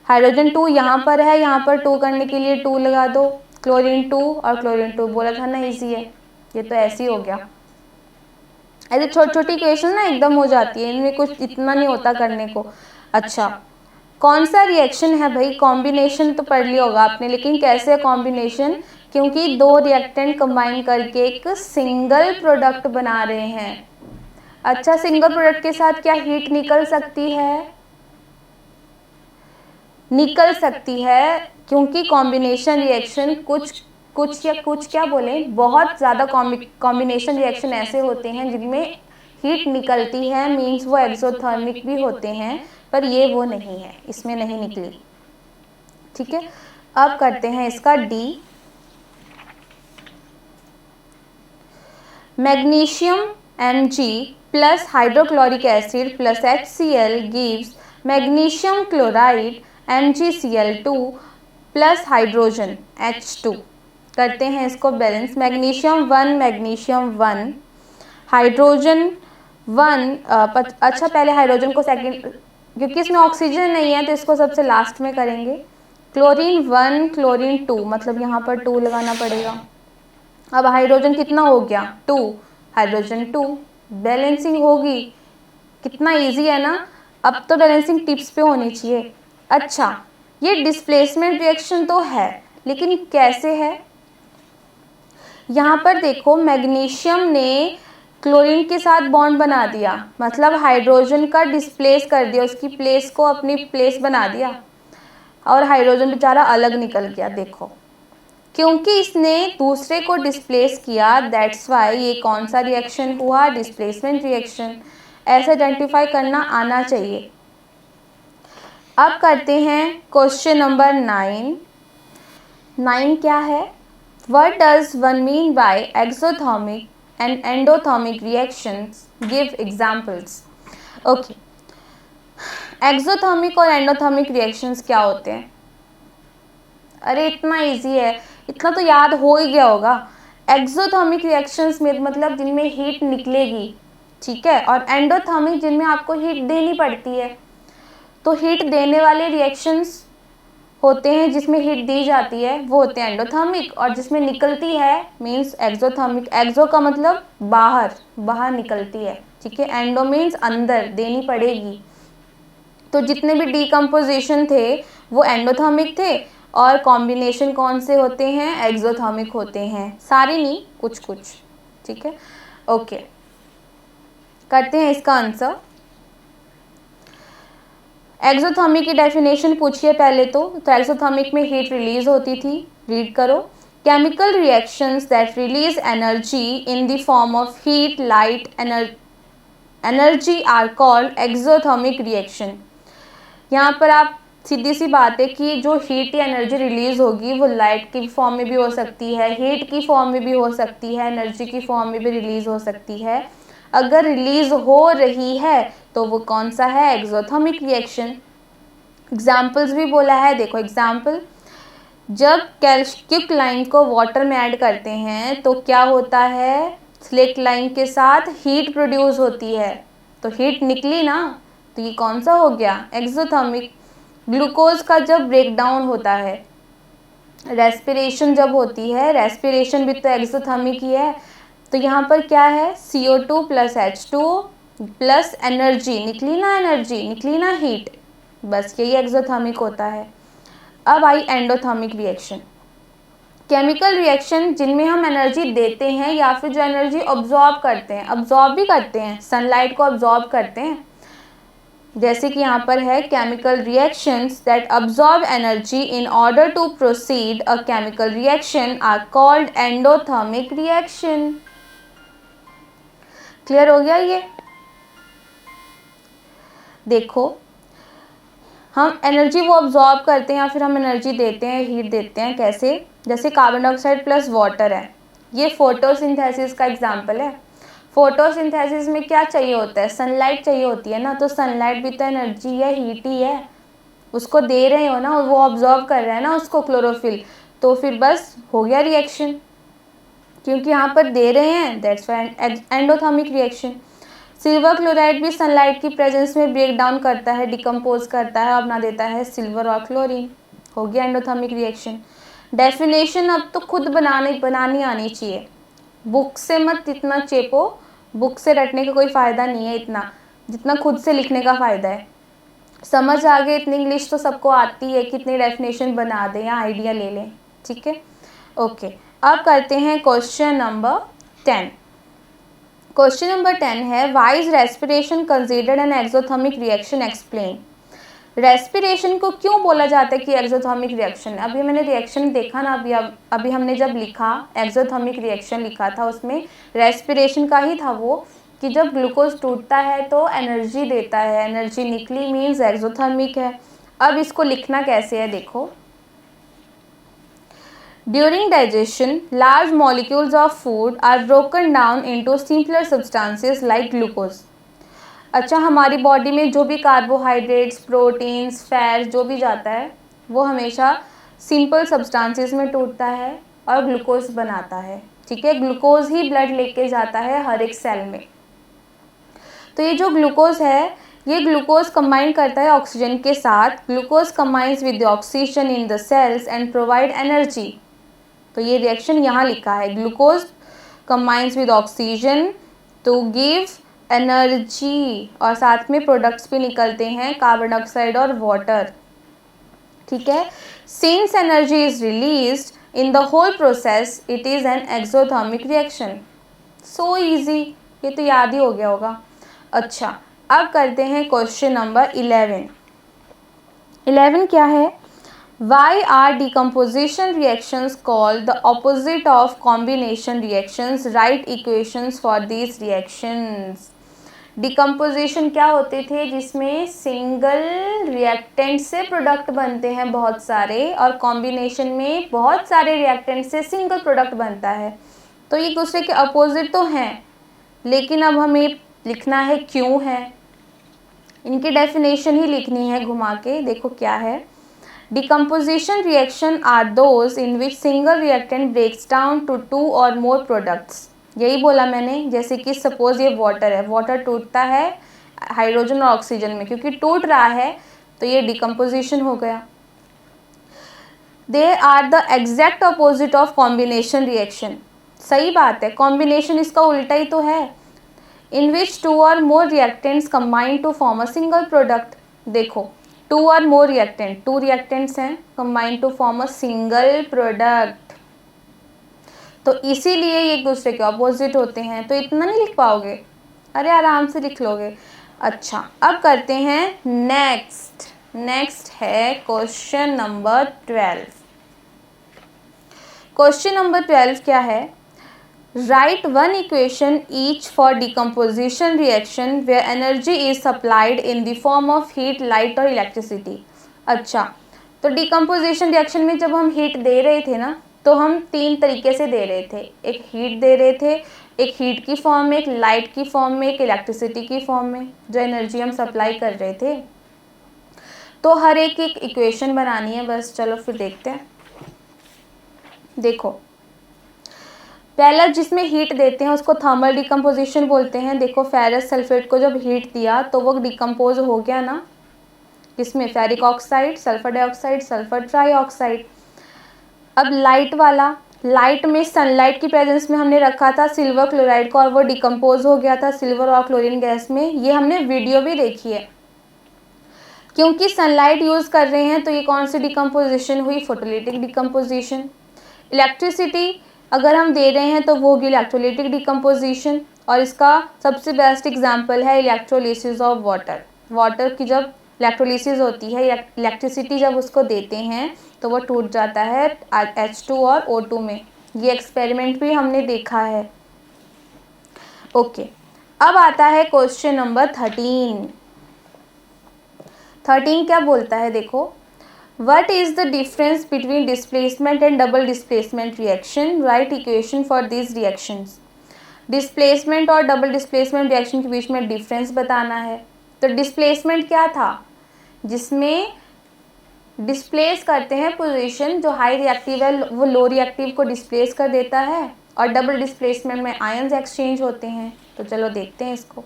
हाइड्रोजन 2 यहाँ पर है, यहाँ पर 2 करने के लिए 2 लगा दो, क्लोरीन 2 और क्लोरीन 2। बोला था ना इजी है, ये तो ऐसे ही हो गया। ऐसे छोटी छोटी इक्वेशन ना एकदम हो जाती है, इनमें कुछ इतना नहीं होता करने को। अच्छा, कौन सा रिएक्शन है भाई? कॉम्बिनेशन तो पढ़ लिया होगा आपने, लेकिन कैसे कॉम्बिनेशन? क्योंकि दो रिएक्टेंट कंबाइन करके एक सिंगल प्रोडक्ट बना रहे हैं। अच्छा, सिंगल प्रोडक्ट के साथ क्या हीट निकल सकती है? निकल सकती है, क्योंकि कॉम्बिनेशन रिएक्शन कुछ क्या बोले, बहुत ज़्यादा कॉम्बिनेशन रिएक्शन ऐसे होते हैं जिनमें हीट निकलती है, मींस वो एक्सोथर्मिक भी होते हैं, पर ये वो नहीं है, इसमें नहीं निकली। ठीक है, अब करते हैं इसका D. Magnesium Mg plus hydrochloric acid plus HCl gives magnesium chloride MgCl2 plus hydrogen H2। करते हैं इसको बैलेंस। Magnesium 1 hydrogen 1। अच्छा, पहले हाइड्रोजन को सेकंड, क्योंकि इसमें ऑक्सीजन नहीं है तो इसको सबसे लास्ट में करेंगे। क्लोरीन 1 क्लोरीन 2, मतलब यहाँ पर 2 लगाना पड़ेगा। अब हाइड्रोजन कितना हो गया? 2, हाइड्रोजन 2। बैलेंसिंग होगी। कितना इजी है ना। अब तो बैलेंसिंग टिप्स पे होनी चाहिए। अच्छा, ये डिस्प्लेसमेंट रिएक्शन तो है, लेकिन कैसे है? यहाँ पर देखो, मैग्नीशियम ने क्लोरीन के साथ बॉन्ड बना दिया, मतलब हाइड्रोजन का डिस्प्लेस कर दिया, उसकी प्लेस को अपनी प्लेस बना दिया, और हाइड्रोजन बेचारा अलग निकल गया। देखो, क्योंकि इसने दूसरे को डिस्प्लेस किया, दैट्स वाई ये कौन सा रिएक्शन हुआ? Displacement reaction. ऐसे आइडेंटिफाई करना आना चाहिए। अब करते हैं क्वेश्चन नंबर 9 क्या है? What does one mean by exothermic and endothermic reactions? Give examples. Okay, exothermic और एंडोथर्मिक रिएक्शंस क्या होते हैं? अरे इतना इजी है, इतना तो याद हो ही गया होगा। एक्सोथर्मिक रिएक्शंस में मतलब जिनमें हीट निकलेगी, ठीक है, और एंडोथर्मिक जिनमें आपको हीट देनी पड़ती है। तो हीट देने वाले रिएक्शंस होते हैं जिसमें हीट दी जाती है, वो होते हैं एंडोथर्मिक, और जिसमें निकलती है मींस एक्सोथर्मिक। एक्सो का मतलब बाहर निकलती है, ठीक है। एंडो मींस अंदर देनी पड़ेगी। तो जितने भी डिकम्पोजिशन थे वो एंडोथर्मिक थे, और कॉम्बिनेशन कौन से होते हैं? एक्सोथर्मिक होते हैं। सारे नहीं, कुछ, ठीक है। ओके, करते हैं इसका आंसर। एक्सोथर्मिक की डेफिनेशन पूछिए पहले तो एक्सोथर्मिक में हीट रिलीज होती थी। रीड करो। Chemical reactions that release energy in the form of heat light energy are called exothermic reaction. यहाँ पर आप सीधी सी बात है कि जो हीट या एनर्जी रिलीज होगी वो लाइट की फॉर्म में भी हो सकती है, हीट की फॉर्म में भी हो सकती है, एनर्जी की फॉर्म में भी रिलीज हो सकती है। अगर रिलीज हो रही है तो वो कौन सा है, एक्सोथर्मिक रिएक्शन। एग्जाम्पल्स भी बोला है, देखो एग्जाम्पल, जब क्विक लाइम को वाटर में ऐड करते हैं तो क्या होता है, स्लेक लाइम के साथ हीट प्रोड्यूस होती है, तो हीट निकली ना, तो ये कौन सा हो गया, एक्सोथर्मिक। ग्लूकोज का जब ब्रेक डाउन होता है, रेस्पिरेशन जब होती है, रेस्पिरेशन भी तो एक्सोथर्मिक ही है, तो यहाँ पर क्या है, CO2 plus H2 plus energy निकली ना, एनर्जी निकली ना, हीट, बस यही एक्सोथर्मिक होता है। अब आई एंडोथर्मिक रिएक्शन, केमिकल रिएक्शन जिनमें हम एनर्जी देते हैं या फिर जो एनर्जी ऑब्जॉर्ब करते हैं, ऑब्जॉर्ब भी करते हैं, सनलाइट को ऑब्जॉर्ब करते हैं, जैसे कि यहाँ पर है chemical reactions that absorb energy in order to proceed a chemical reaction are called endothermic reaction. Clear हो गया ये? देखो, हम एनर्जी वो अब्जॉर्ब करते हैं या फिर हम एनर्जी देते हैं, हीट देते हैं, कैसे, जैसे कार्बन डाइऑक्साइड प्लस वाटर है, ये फोटोसिंथेसिस का एग्जाम्पल है। फोटोसिंथेसिस में क्या चाहिए होता है, सनलाइट चाहिए होती है ना, तो सनलाइट भी तो एनर्जी है, हीट ही है, उसको दे रहे हो ना, वो ऑब्जॉर्ब कर रहा है ना उसको, क्लोरोफिल, तो फिर बस हो गया रिएक्शन, क्योंकि यहाँ पर दे रहे हैं, that's why endothermic reaction. Silver chloride भी सनलाइट की प्रेजेंस में ब्रेक डाउन करता है, डिकम्पोज करता है और बना देता है सिल्वर और क्लोरीन, हो गया एंडोथर्मिक रिएक्शन। डेफिनेशन अब तो खुद बनानी आनी चाहिए, बुक से मत इतना चेपो, बुक से रटने का कोई फ़ायदा नहीं है इतना, जितना खुद से लिखने का फ़ायदा है। समझ आ गए, इतनी इंग्लिश तो सबको आती है, कितनी डेफिनेशन बना दें या आइडिया ले लें, ठीक है, ओके। अब करते हैं क्वेश्चन नंबर 10। क्वेश्चन नंबर 10 है, why is respiration considered an exothermic reaction, explain. Respiration को क्यों बोला जाता है कि एक्सोथर्मिक रिएक्शन? अभी मैंने रिएक्शन देखा ना, अभी हमने जब लिखा एक्सोथर्मिक रिएक्शन लिखा था, उसमें रेस्पिरेशन का ही था वो, कि जब ग्लूकोज टूटता है तो एनर्जी देता है, एनर्जी निकली मीन्स एक्सोथर्मिक है। अब इसको लिखना कैसे है, देखो, during digestion large molecules of food are broken down into simpler substances like glucose. अच्छा, हमारी बॉडी में जो भी कार्बोहाइड्रेट्स, प्रोटीन्स, फैट्स जो भी जाता है वो हमेशा सिंपल सब्सटेंसेस में टूटता है और ग्लूकोज बनाता है, ठीक है, ग्लूकोज ही ब्लड लेके जाता है हर एक सेल में। तो ये जो ग्लूकोज है, ये ग्लूकोज कंबाइन करता है ऑक्सीजन के साथ, glucose combines with the oxygen in the cells and provide energy. तो ये रिएक्शन यहाँ लिखा है, glucose combines with oxygen to give energy, और साथ में प्रोडक्ट्स भी निकलते हैं, कार्बन डाइऑक्साइड और वाटर, ठीक है। Since energy is released in the whole process it is an exothermic reaction. So easy, ये तो याद ही हो गया होगा। अच्छा, अब करते हैं क्वेश्चन नंबर 11। 11 क्या है, Why are decomposition reactions called the opposite of combination reactions? Write equations for these reactions. Decomposition क्या होते थे, जिसमें सिंगल रिएक्टेंट से प्रोडक्ट बनते हैं बहुत सारे, और कॉम्बिनेशन में बहुत सारे रिएक्टेंट से सिंगल प्रोडक्ट बनता है। तो ये दूसरे के अपोजिट तो हैं, लेकिन अब हमें लिखना है क्यों है, इनकी डेफिनेशन ही लिखनी है घुमा के। देखो क्या है, decomposition reaction are those in which single reactant breaks down to two or more products। यही बोला मैंने, जैसे कि सपोज ये वाटर है, वाटर टूटता है हाइड्रोजन और ऑक्सीजन में, क्योंकि टूट रहा है तो ये डिकम्पोजिशन हो गया। They are the exact opposite of combination reaction. सही बात है, कॉम्बिनेशन इसका उल्टा ही तो है। इन which two or more reactants combine to form a single product. देखो, two or more reactant, two reactants हैं, combine to form a single product, तो इसीलिए ये एक दूसरे के अपोजिट होते हैं। तो इतना नहीं लिख पाओगे, अरे आराम से लिख लोगे। अच्छा, अब करते हैं नेक्स्ट है क्वेश्चन नंबर 12। क्वेश्चन नंबर 12 क्या है, Write one equation each for decomposition reaction where energy is supplied in the form of heat, light or electricity। अच्छा, तो डिकम्पोजिशन रिएक्शन में जब हम हीट दे रहे थे ना, तो हम 3 तरीके से दे रहे थे। एक हीट दे रहे थे, एक हीट की फॉर्म में, एक लाइट की फॉर्म में, एक इलेक्ट्रिसिटी की फॉर्म में, जो एनर्जी हम सप्लाई कर रहे थे। तो हर एक इक्वेशन बनानी है बस। चलो फिर देखते हैं। देखो, पहला जिसमें हीट देते हैं उसको थर्मल डिकम्पोजिशन बोलते हैं। देखो, फेरस सल्फेट को जब हीट दिया तो वो डिकम्पोज हो गया ना, इसमें ferric oxide, sulphur dioxide, sulphur trioxide. अब लाइट वाला, लाइट में सनलाइट की प्रेजेंस में हमने रखा था सिल्वर क्लोराइड को और वो डिकम्पोज हो गया था सिल्वर और क्लोरीन गैस में। ये हमने वीडियो भी देखी है। क्योंकि सनलाइट यूज़ कर रहे हैं तो ये कौन सी डिकम्पोजिशन हुई? Photolytic decomposition. इलेक्ट्रिसिटी अगर हम दे रहे हैं तो वो होगी इलेक्ट्रोलिटिक डिकम्पोजिशन। और इसका सबसे बेस्ट एग्जांपल है इलेक्ट्रोलिसिस ऑफ वाटर। वाटर की जब इलेक्ट्रोलिसिस होती है, इलेक्ट्रिसिटी जब उसको देते हैं तो वो टूट जाता है H2 और O2 में। ये एक्सपेरिमेंट भी हमने देखा है। ओके, अब आता है क्वेश्चन नंबर 13। 13 क्या बोलता है? देखो, What is the difference between displacement and double displacement reaction? Write equation for these reactions. Displacement और डबल डिस्प्लेसमेंट रिएक्शन के बीच में डिफरेंस बताना है। तो डिस्प्लेसमेंट क्या था? जिसमें डिस्प्लेस करते हैं पोजीशन, जो हाई रिएक्टिव है वो लो रिएक्टिव को डिस्प्लेस कर देता है। और डबल डिस्प्लेसमेंट में आयंस एक्सचेंज होते हैं। तो चलो देखते हैं इसको।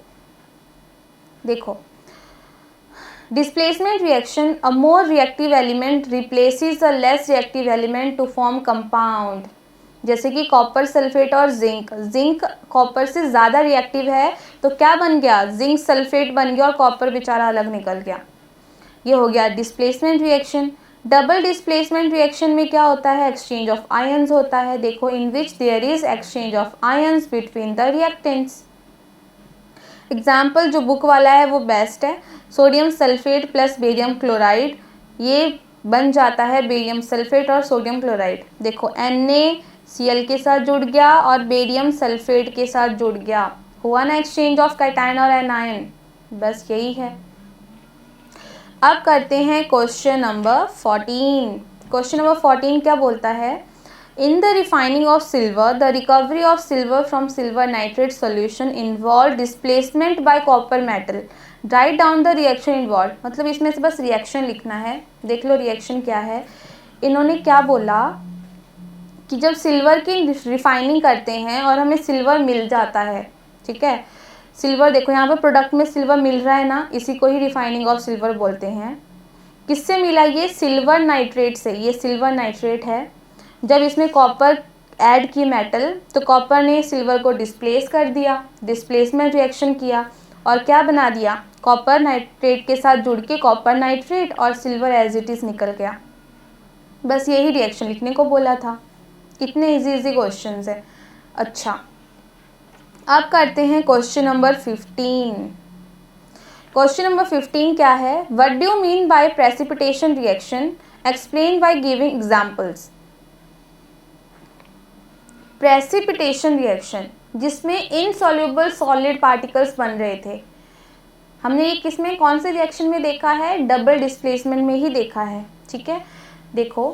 देखो, displacement reaction, a more reactive element replaces a less reactive element to form compound। जैसे कि कॉपर सल्फेट और जिंक। जिंक कॉपर से ज़्यादा रिएक्टिव है तो क्या बन गया? जिंक सल्फेट बन गया और कॉपर बेचारा अलग निकल गया। ये हो गया displacement reaction. Double displacement reaction में क्या होता है? एक्सचेंज ऑफ आयंस होता है। देखो, in which there is exchange of ions between the reactants. Example जो बुक वाला है वो बेस्ट है। Sodium sulphate plus barium chloride, ये बन जाता है बेरियम सल्फेट और सोडियम क्लोराइड। देखो, NaCl के साथ जुड़ गया और बेरियम सल्फेट के साथ जुड़ गया, हुआ ना एक्सचेंज ऑफ कैटायन और एनायन। बस यही है। अब करते हैं क्वेश्चन नंबर 14। क्वेश्चन नंबर 14 क्या बोलता है? In the refining of silver, the recovery of silver from silver nitrate solution involved displacement by copper metal. Write down the reaction involved। मतलब इसमें से बस रिएक्शन लिखना है। देख लो रिएक्शन क्या है। इन्होंने क्या बोला कि जब सिल्वर की रिफाइनिंग करते हैं और हमें सिल्वर मिल जाता है, ठीक है, सिल्वर देखो यहाँ पर प्रोडक्ट में सिल्वर मिल रहा है ना, इसी को ही रिफाइनिंग ऑफ सिल्वर बोलते हैं। किससे मिला? ये सिल्वर नाइट्रेट से। ये सिल्वर नाइट्रेट है। जब इसमें कॉपर ऐड की मेटल, तो कॉपर ने सिल्वर को डिस्प्लेस कर दिया, डिस्प्लेसमेंट रिएक्शन किया और क्या बना दिया? कॉपर नाइट्रेट के साथ जुड़ के कॉपर नाइट्रेट और सिल्वर एज इट इज़ निकल गया। बस यही रिएक्शन लिखने को बोला था। कितने इजी क्वेश्चंस है। अच्छा, अब करते हैं क्वेश्चन नंबर 15। क्वेश्चन नंबर 15 क्या है? What do you mean by precipitation reaction? Explain by giving examples. Precipitation reaction जिसमें इनसॉल्युबल सॉलिड पार्टिकल्स बन रहे थे, हमने ये किसमें, कौन से रिएक्शन में देखा है? डबल डिस्प्लेसमेंट में ही देखा है। ठीक है, देखो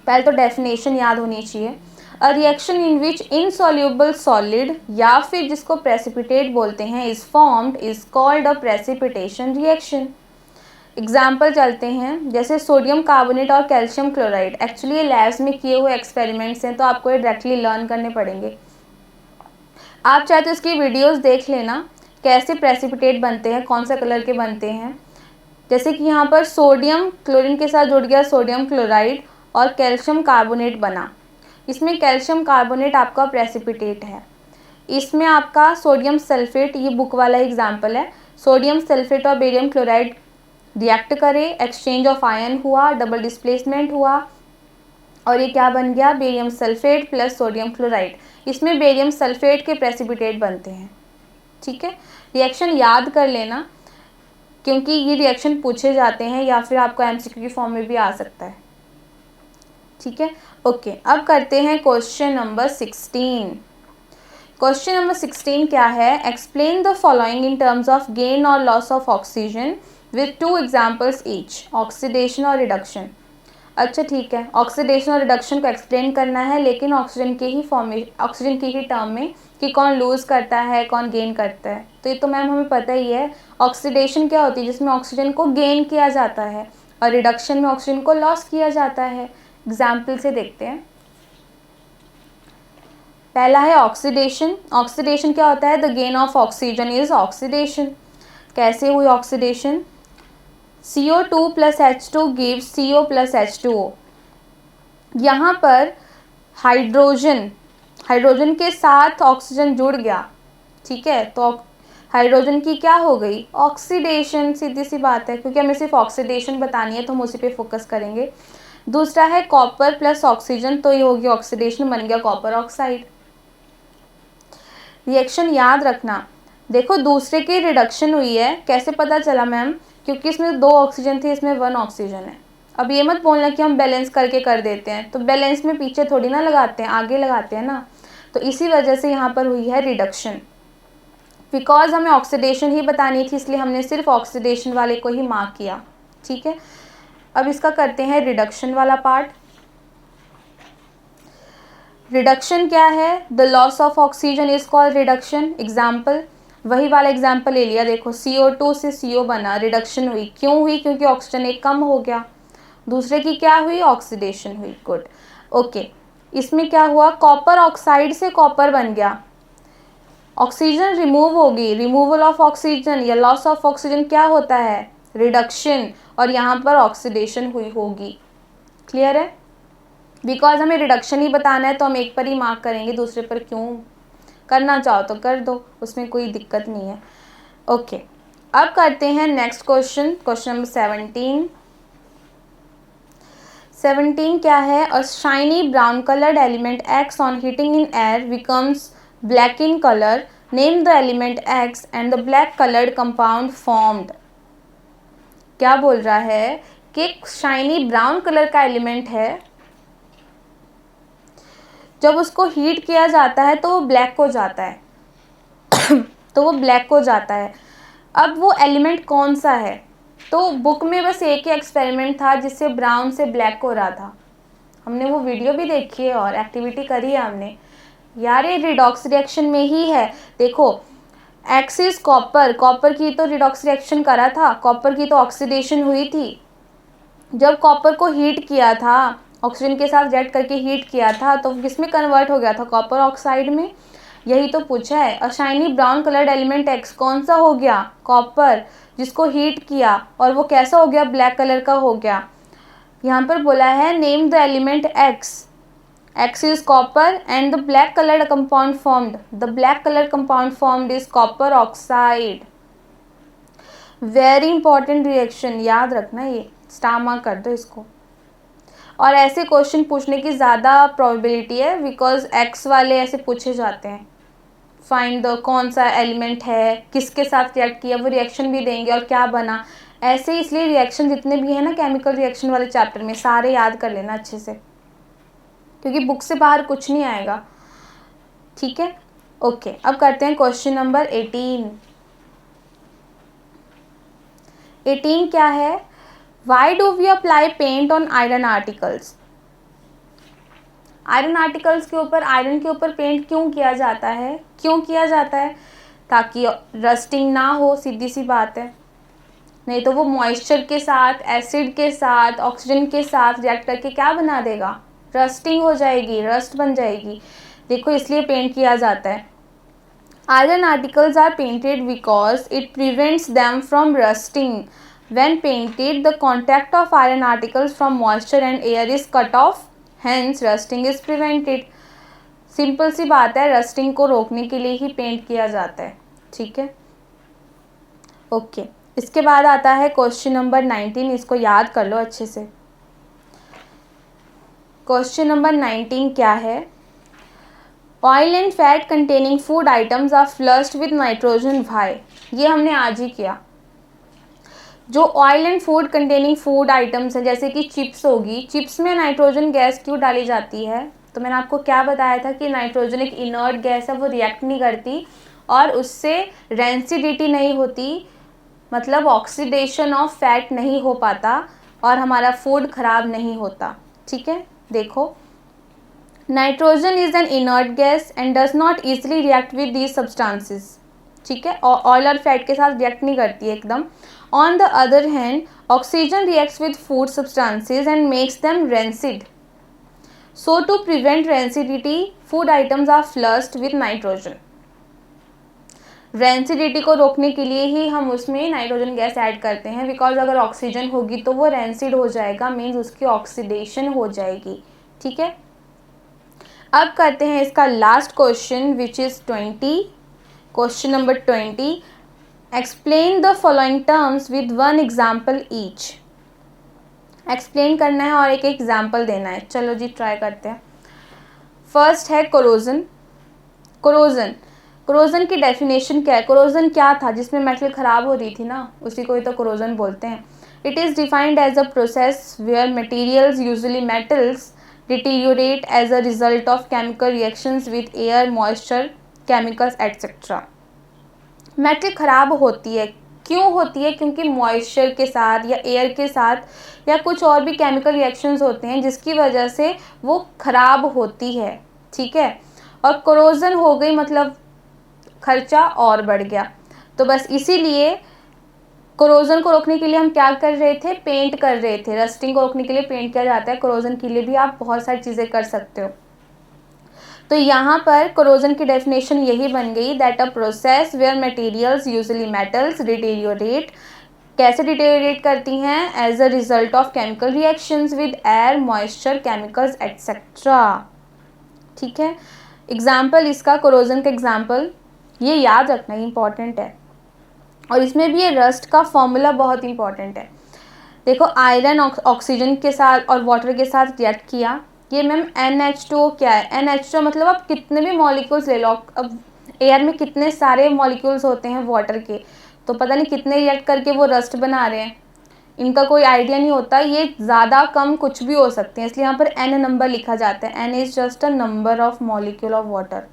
पहले तो डेफिनेशन याद होनी चाहिए। A reaction in which insoluble solid या फिर जिसको प्रेसिपिटेट बोलते हैं is formed is called a precipitation reaction. Example चलते हैं, जैसे सोडियम कार्बोनेट और कैल्शियम क्लोराइड। एक्चुअली ये लैब्स में किए हुए एक्सपेरिमेंट्स हैं तो आपको ये डायरेक्टली लर्न करने पड़ेंगे। आप चाहे तो इसकी वीडियोस देख लेना कैसे प्रेसिपिटेट बनते हैं, कौन सा कलर के बनते हैं। जैसे कि यहाँ पर सोडियम क्लोरीन के साथ जुड़ गया सोडियम क्लोराइड और कैल्शियम कार्बोनेट बना। इसमें कैल्शियम कार्बोनेट आपका प्रेसिपिटेट है। इसमें आपका सोडियम सल्फेट, ये बुक वाला एग्जाम्पल है, सोडियम सल्फेट और बेरियम क्लोराइड रिएक्ट करे, एक्सचेंज ऑफ आयन हुआ, डबल डिस्प्लेसमेंट हुआ और ये क्या बन गया? Barium sulphate plus sodium chloride. इसमें बेरियम सल्फेट के प्रेसिपिटेट बनते हैं। ठीक है, रिएक्शन याद कर लेना क्योंकि ये रिएक्शन पूछे जाते हैं या फिर आपको MCQ की फॉर्म में भी आ सकता है। ठीक है, ओके, अब करते हैं क्वेश्चन नंबर 16। क्वेश्चन नंबर 16 क्या है? Explain the following in terms of gain और loss of oxygen with 2 examples each, oxidation और रिडक्शन। अच्छा ठीक है, ऑक्सीडेशन और रिडक्शन को एक्सप्लेन करना है, लेकिन ऑक्सीजन के ही टर्म में कि कौन लूज़ करता है कौन गेन करता है। तो ये तो मैम हमें पता ही है। ऑक्सीडेशन क्या होती है, जिसमें ऑक्सीजन को गेन किया जाता है, और रिडक्शन में ऑक्सीजन को लॉस किया जाता है। एग्जाम्पल से देखते हैं। पहला है ऑक्सीडेशन। ऑक्सीडेशन क्या होता है, the gain of oxygen is oxidation. कैसे हुई oxidation, CO2 plus H2 gives CO plus H2O। यहाँ पर हाइड्रोजन के साथ ऑक्सीजन जुड़ गया, ठीक है, तो हाइड्रोजन की क्या हो गई, ऑक्सीडेशन। सीधी सी बात है, क्योंकि हमें सिर्फ ऑक्सीडेशन बतानी है तो हम उसी पे फोकस करेंगे। दूसरा है कॉपर प्लस ऑक्सीजन, तो ये होगी ऑक्सीडेशन, बन गया कॉपर ऑक्साइड। रिएक्शन याद रखना, देखो दूसरे की रिडक्शन हुई है, कैसे पता चला मैम, क्योंकि इसमें 2 ऑक्सीजन थे, इसमें 1 ऑक्सीजन है। अब ये मत बोलना कि हम बैलेंस करके कर देते हैं, तो बैलेंस में पीछे थोड़ी ना लगाते हैं, आगे लगाते हैं ना। तो इसी वजह से यहाँ पर हुई है रिडक्शन। बिकॉज हमें ऑक्सीडेशन ही बतानी थी, इसलिए हमने सिर्फ ऑक्सीडेशन वाले को ही मार्क किया, ठीक है। अब इसका करते हैं रिडक्शन वाला पार्ट। रिडक्शन क्या है, the loss of oxygen is called reduction. Example, वही वाला एग्जाम्पल ले लिया, देखो CO2 से CO बना, रिडक्शन हुई, क्यों हुई, क्योंकि ऑक्सीजन एक कम हो गया। दूसरे की क्या हुई, ऑक्सीडेशन हुई, गुड, ओके। इसमें क्या हुआ, कॉपर ऑक्साइड से कॉपर बन गया, ऑक्सीजन रिमूव होगी, रिमूवल ऑफ ऑक्सीजन या लॉस ऑफ ऑक्सीजन क्या होता है, रिडक्शन, और यहाँ पर ऑक्सीडेशन हुई होगी। क्लियर है, बिकॉज हमें रिडक्शन ही बताना है तो हम एक पर ही मार्क करेंगे, दूसरे पर क्यों, करना चाहो तो कर दो, उसमें कोई दिक्कत नहीं है। ओके, अब करते हैं नेक्स्ट क्वेश्चन, क्वेश्चन नंबर 17 क्या है, अ shiny brown coloured element X on heating in air becomes black in colour, name the element X and the black coloured compound formed. क्या बोल रहा है कि एक शाइनी ब्राउन कलर का एलिमेंट है, जब उसको हीट किया जाता है तो वो ब्लैक हो जाता है अब वो एलिमेंट कौन सा है, तो बुक में बस एक ही एक्सपेरिमेंट था जिससे ब्राउन से ब्लैक हो रहा था, हमने वो वीडियो भी देखी है और एक्टिविटी करी है हमने। यार ये रिडॉक्स रिएक्शन में ही है, देखो X इज कॉपर की तो रिडॉक्स रिएक्शन करा था, कॉपर की तो ऑक्सीडेशन हुई थी। जब कॉपर को हीट किया था, ऑक्सीजन के साथ रिएक्ट करके हीट किया था, तो किस में कन्वर्ट हो गया था, कॉपर ऑक्साइड में। यही तो पूछा है, अ shiny brown coloured element X कौन सा हो गया, कॉपर, जिसको हीट किया और वो कैसा हो गया, ब्लैक कलर का हो गया। यहाँ पर बोला है name the element X is copper and the black colored compound formed. The black colored compound formed is copper oxide. Very important reaction, याद रखना, ये स्टार मार्क कर दो इसको। और ऐसे क्वेश्चन पूछने की ज़्यादा प्रोबेबिलिटी है, बिकॉज X वाले ऐसे पूछे जाते हैं, फाइंड द कौन सा एलिमेंट है, किसके साथ रिएक्ट किया, वो रिएक्शन भी देंगे और क्या बना, ऐसे। इसलिए रिएक्शन जितने भी है ना केमिकल रिएक्शन वाले चैप्टर में, सारे याद कर लेना अच्छे से, क्योंकि बुक से बाहर कुछ नहीं आएगा, ठीक है। ओके, अब करते हैं क्वेश्चन नंबर 18 क्या है, why do we apply paint on iron articles. Iron articles के ऊपर, आयरन के ऊपर पेंट क्यों किया जाता है, ताकि रस्टिंग ना हो, सीधी सी बात है। नहीं तो वो मॉइस्चर के साथ, एसिड के साथ, ऑक्सीजन के साथ रिएक्ट करके क्या बना देगा, रस्टिंग हो जाएगी, रस्ट बन जाएगी। देखो इसलिए पेंट किया जाता है। Iron articles are painted because it prevents them from rusting. When painted the contact of iron articles from moisture and air is cut off, hence rusting is prevented. Simple सी बात है, रस्टिंग को रोकने के लिए ही पेंट किया जाता है, ठीक है। ओके, इसके बाद आता है क्वेश्चन नंबर 19, इसको याद कर लो अच्छे से। क्वेश्चन नंबर 19 क्या है, oil and fat containing food items are flushed with nitrogen why. ये हमने आज ही किया। जो oil and food containing food items हैं, जैसे कि चिप्स होगी, चिप्स में नाइट्रोजन गैस क्यों डाली जाती है, तो मैंने आपको क्या बताया था कि नाइट्रोजन एक इनर्ट गैस है, वो रिएक्ट नहीं करती और उससे रेंसिडिटी नहीं होती, मतलब ऑक्सीडेशन ऑफ फैट नहीं हो पाता और हमारा फूड खराब नहीं होता। ठीक है, देखो nitrogen is an inert gas and does not easily react with these substances. ठीक है, ऑयल और फैट के साथ रिएक्ट नहीं करती है एकदम। On the other hand oxygen reacts with food substances and makes them rancid. So to prevent rancidity food items are flushed with nitrogen. Rancidity को रोकने के लिए ही हम उसमें नाइट्रोजन गैस ऐड करते हैं, बिकॉज अगर ऑक्सीजन होगी तो वो रेंसिड हो जाएगा, मीन्स उसकी ऑक्सीडेशन हो जाएगी। ठीक है, अब करते हैं इसका last question which is 20, question number 20। Explain the following terms with one example each. Explain करना है और एक एग्जाम्पल देना है। चलो जी ट्राई करते हैं। फर्स्ट है कोरोजन। कोरोजन, कोरोजन की डेफिनेशन क्या है? कोरोजन क्या था? जिसमें मेटल ख़राब हो रही थी ना, उसी को ही तो कोरोजन बोलते हैं। It is defined as a process where materials usually metals deteriorate as a result of chemical reactions with air, moisture, chemicals etcetera. Metal ख़राब होती है, क्यों होती है? क्योंकि मॉइस्चर के साथ या एयर के साथ या कुछ और भी केमिकल रिएक्शंस होते हैं जिसकी वजह से वो ख़राब होती है। ठीक है, और कोरोजन हो गई मतलब खर्चा और बढ़ गया। तो बस इसीलिए कोरोजन को रोकने के लिए हम क्या कर रहे थे? पेंट कर रहे थे। रस्टिंग को रोकने के लिए पेंट किया जाता है, कोरोजन के लिए भी आप बहुत सारी चीज़ें कर सकते हो। तो यहाँ पर कोरोजन की डेफिनेशन यही बन गई, that a process where materials usually metals deteriorate. कैसे डिटेरियोरेट करती हैं? As a result of chemical reactions with air, moisture, chemicals etcetera. ठीक है, एग्जाम्पल इसका, कोरोजन का एग्जाम्पल ये याद रखना इंपॉर्टेंट है, और इसमें भी ये रस्ट का फॉर्मूला बहुत इंपॉर्टेंट है। देखो आयरन ऑक्सीजन के साथ और वाटर के साथ रिएक्ट किया, ये मैम NH2O क्या है? NH2O मतलब आप कितने भी मॉलिक्यूल्स ले लो, अब एयर में कितने सारे मॉलिक्यूल्स होते हैं वाटर के, तो पता नहीं कितने रिएक्ट करके वो रस्ट बना रहे हैं, इनका कोई आइडिया नहीं होता। ये ज़्यादा कम कुछ भी हो सकते हैं, इसलिए यहाँ पर N नंबर लिखा जाता है। N is just a number of molecule of water.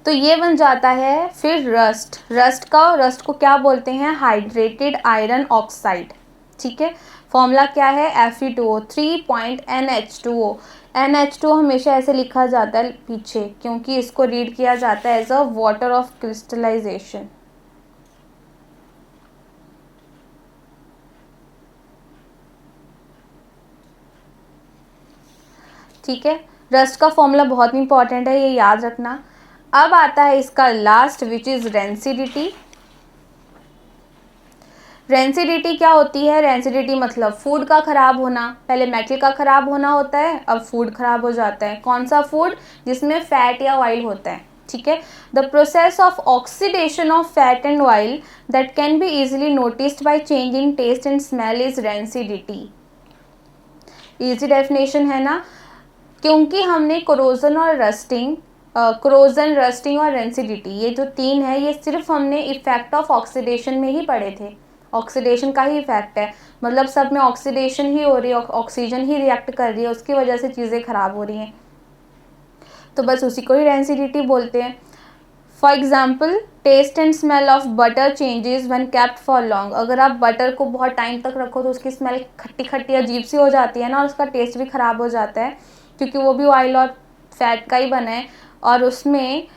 तो ये बन जाता है फिर रस्ट। रस्ट को क्या बोलते हैं? Hydrated iron oxide. ठीक है, फॉर्मूला क्या है? Fe2O 3.NH2O। NH2O हमेशा ऐसे लिखा जाता है पीछे, क्योंकि इसको रीड किया जाता है as a water of crystallisation. ठीक है, रस्ट का फॉर्मूला बहुत इंपॉर्टेंट है, ये याद रखना। अब आता है इसका last which is rancidity. Rancidity क्या होती है? रेंसिडिटी मतलब फूड का ख़राब होना। पहले मेटल का ख़राब होना होता है, अब फूड ख़राब हो जाता है। कौन सा फूड? जिसमें फैट या ऑयल होता है। ठीक है, the process of oxidation of fat and oil that can be easily noticed by change in taste and smell is rancidity. Easy definition है ना, क्योंकि हमने कोरोजन और रस्टिंग, कोरोजन, रस्टिंग और रेंसिडिटी, ये जो तीन है, ये सिर्फ हमने इफेक्ट ऑफ ऑक्सीडेशन में ही पढ़े थे। ऑक्सीडेशन का ही इफेक्ट है, मतलब सब में ऑक्सीडेशन ही हो रही है, ऑक्सीजन ही रिएक्ट कर रही है, उसकी वजह से चीज़ें ख़राब हो रही हैं, तो बस उसी को ही रेंसिडिटी बोलते हैं। For example, taste and smell of butter changes when kept for long. अगर आप बटर को बहुत टाइम तक रखो तो उसकी स्मेल खट्टी खट्टी अजीब सी हो जाती है ना, और उसका टेस्ट भी ख़राब हो जाता है, क्योंकि वो भी ऑयल और फैट का ही बना है, और उसमें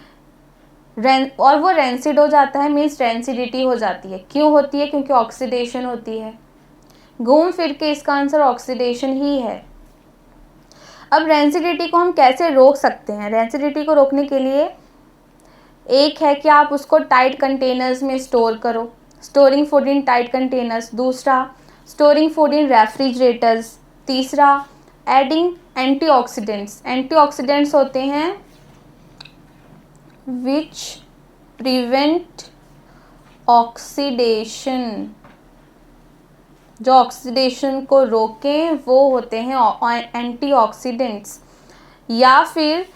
और वो रेंसिड हो जाता है, मीन्स रेंसिडिटी हो जाती है। क्यों होती है? क्योंकि ऑक्सीडेशन होती है। घूम फिर के इसका आंसर ऑक्सीडेशन ही है। अब रेंसिडिटी को हम कैसे रोक सकते हैं? रेंसिडिटी को रोकने के लिए एक है कि आप उसको टाइट कंटेनर्स में स्टोर करो, storing food in tight containers. दूसरा, स्टोरिंग फूड इन रेफ्रिजरेटर्स। तीसरा, एडिंग एंटीऑक्सीडेंट्स। एंटीऑक्सीडेंट्स होते हैं विच प्रिवेंट ऑक्सीडेशन, जो ऑक्सीडेशन को रोकें वो होते हैं एंटीऑक्सीडेंट्स। या फिर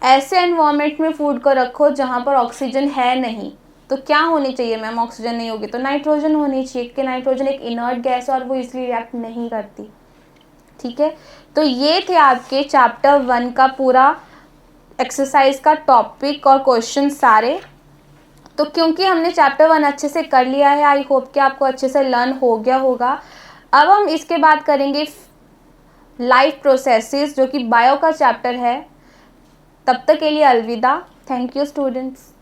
ऐसे एनवायरनमेंट में फूड को रखो जहाँ पर ऑक्सीजन है नहीं, तो क्या होनी चाहिए मैम? ऑक्सीजन नहीं होगी तो नाइट्रोजन होनी चाहिए, कि नाइट्रोजन एक इनर्ट गैस है और वो इसलिए रिएक्ट नहीं करती। ठीक है, तो ये थे आपके चैप्टर 1 का पूरा एक्सरसाइज का टॉपिक और क्वेश्चन सारे। तो क्योंकि हमने चैप्टर 1 अच्छे से कर लिया है, आई होप कि आपको अच्छे से लर्न हो गया होगा। अब हम इसके बाद करेंगे लाइफ प्रोसेसेस, जो कि बायो का चैप्टर है। तब तक के लिए अलविदा। Thank you students.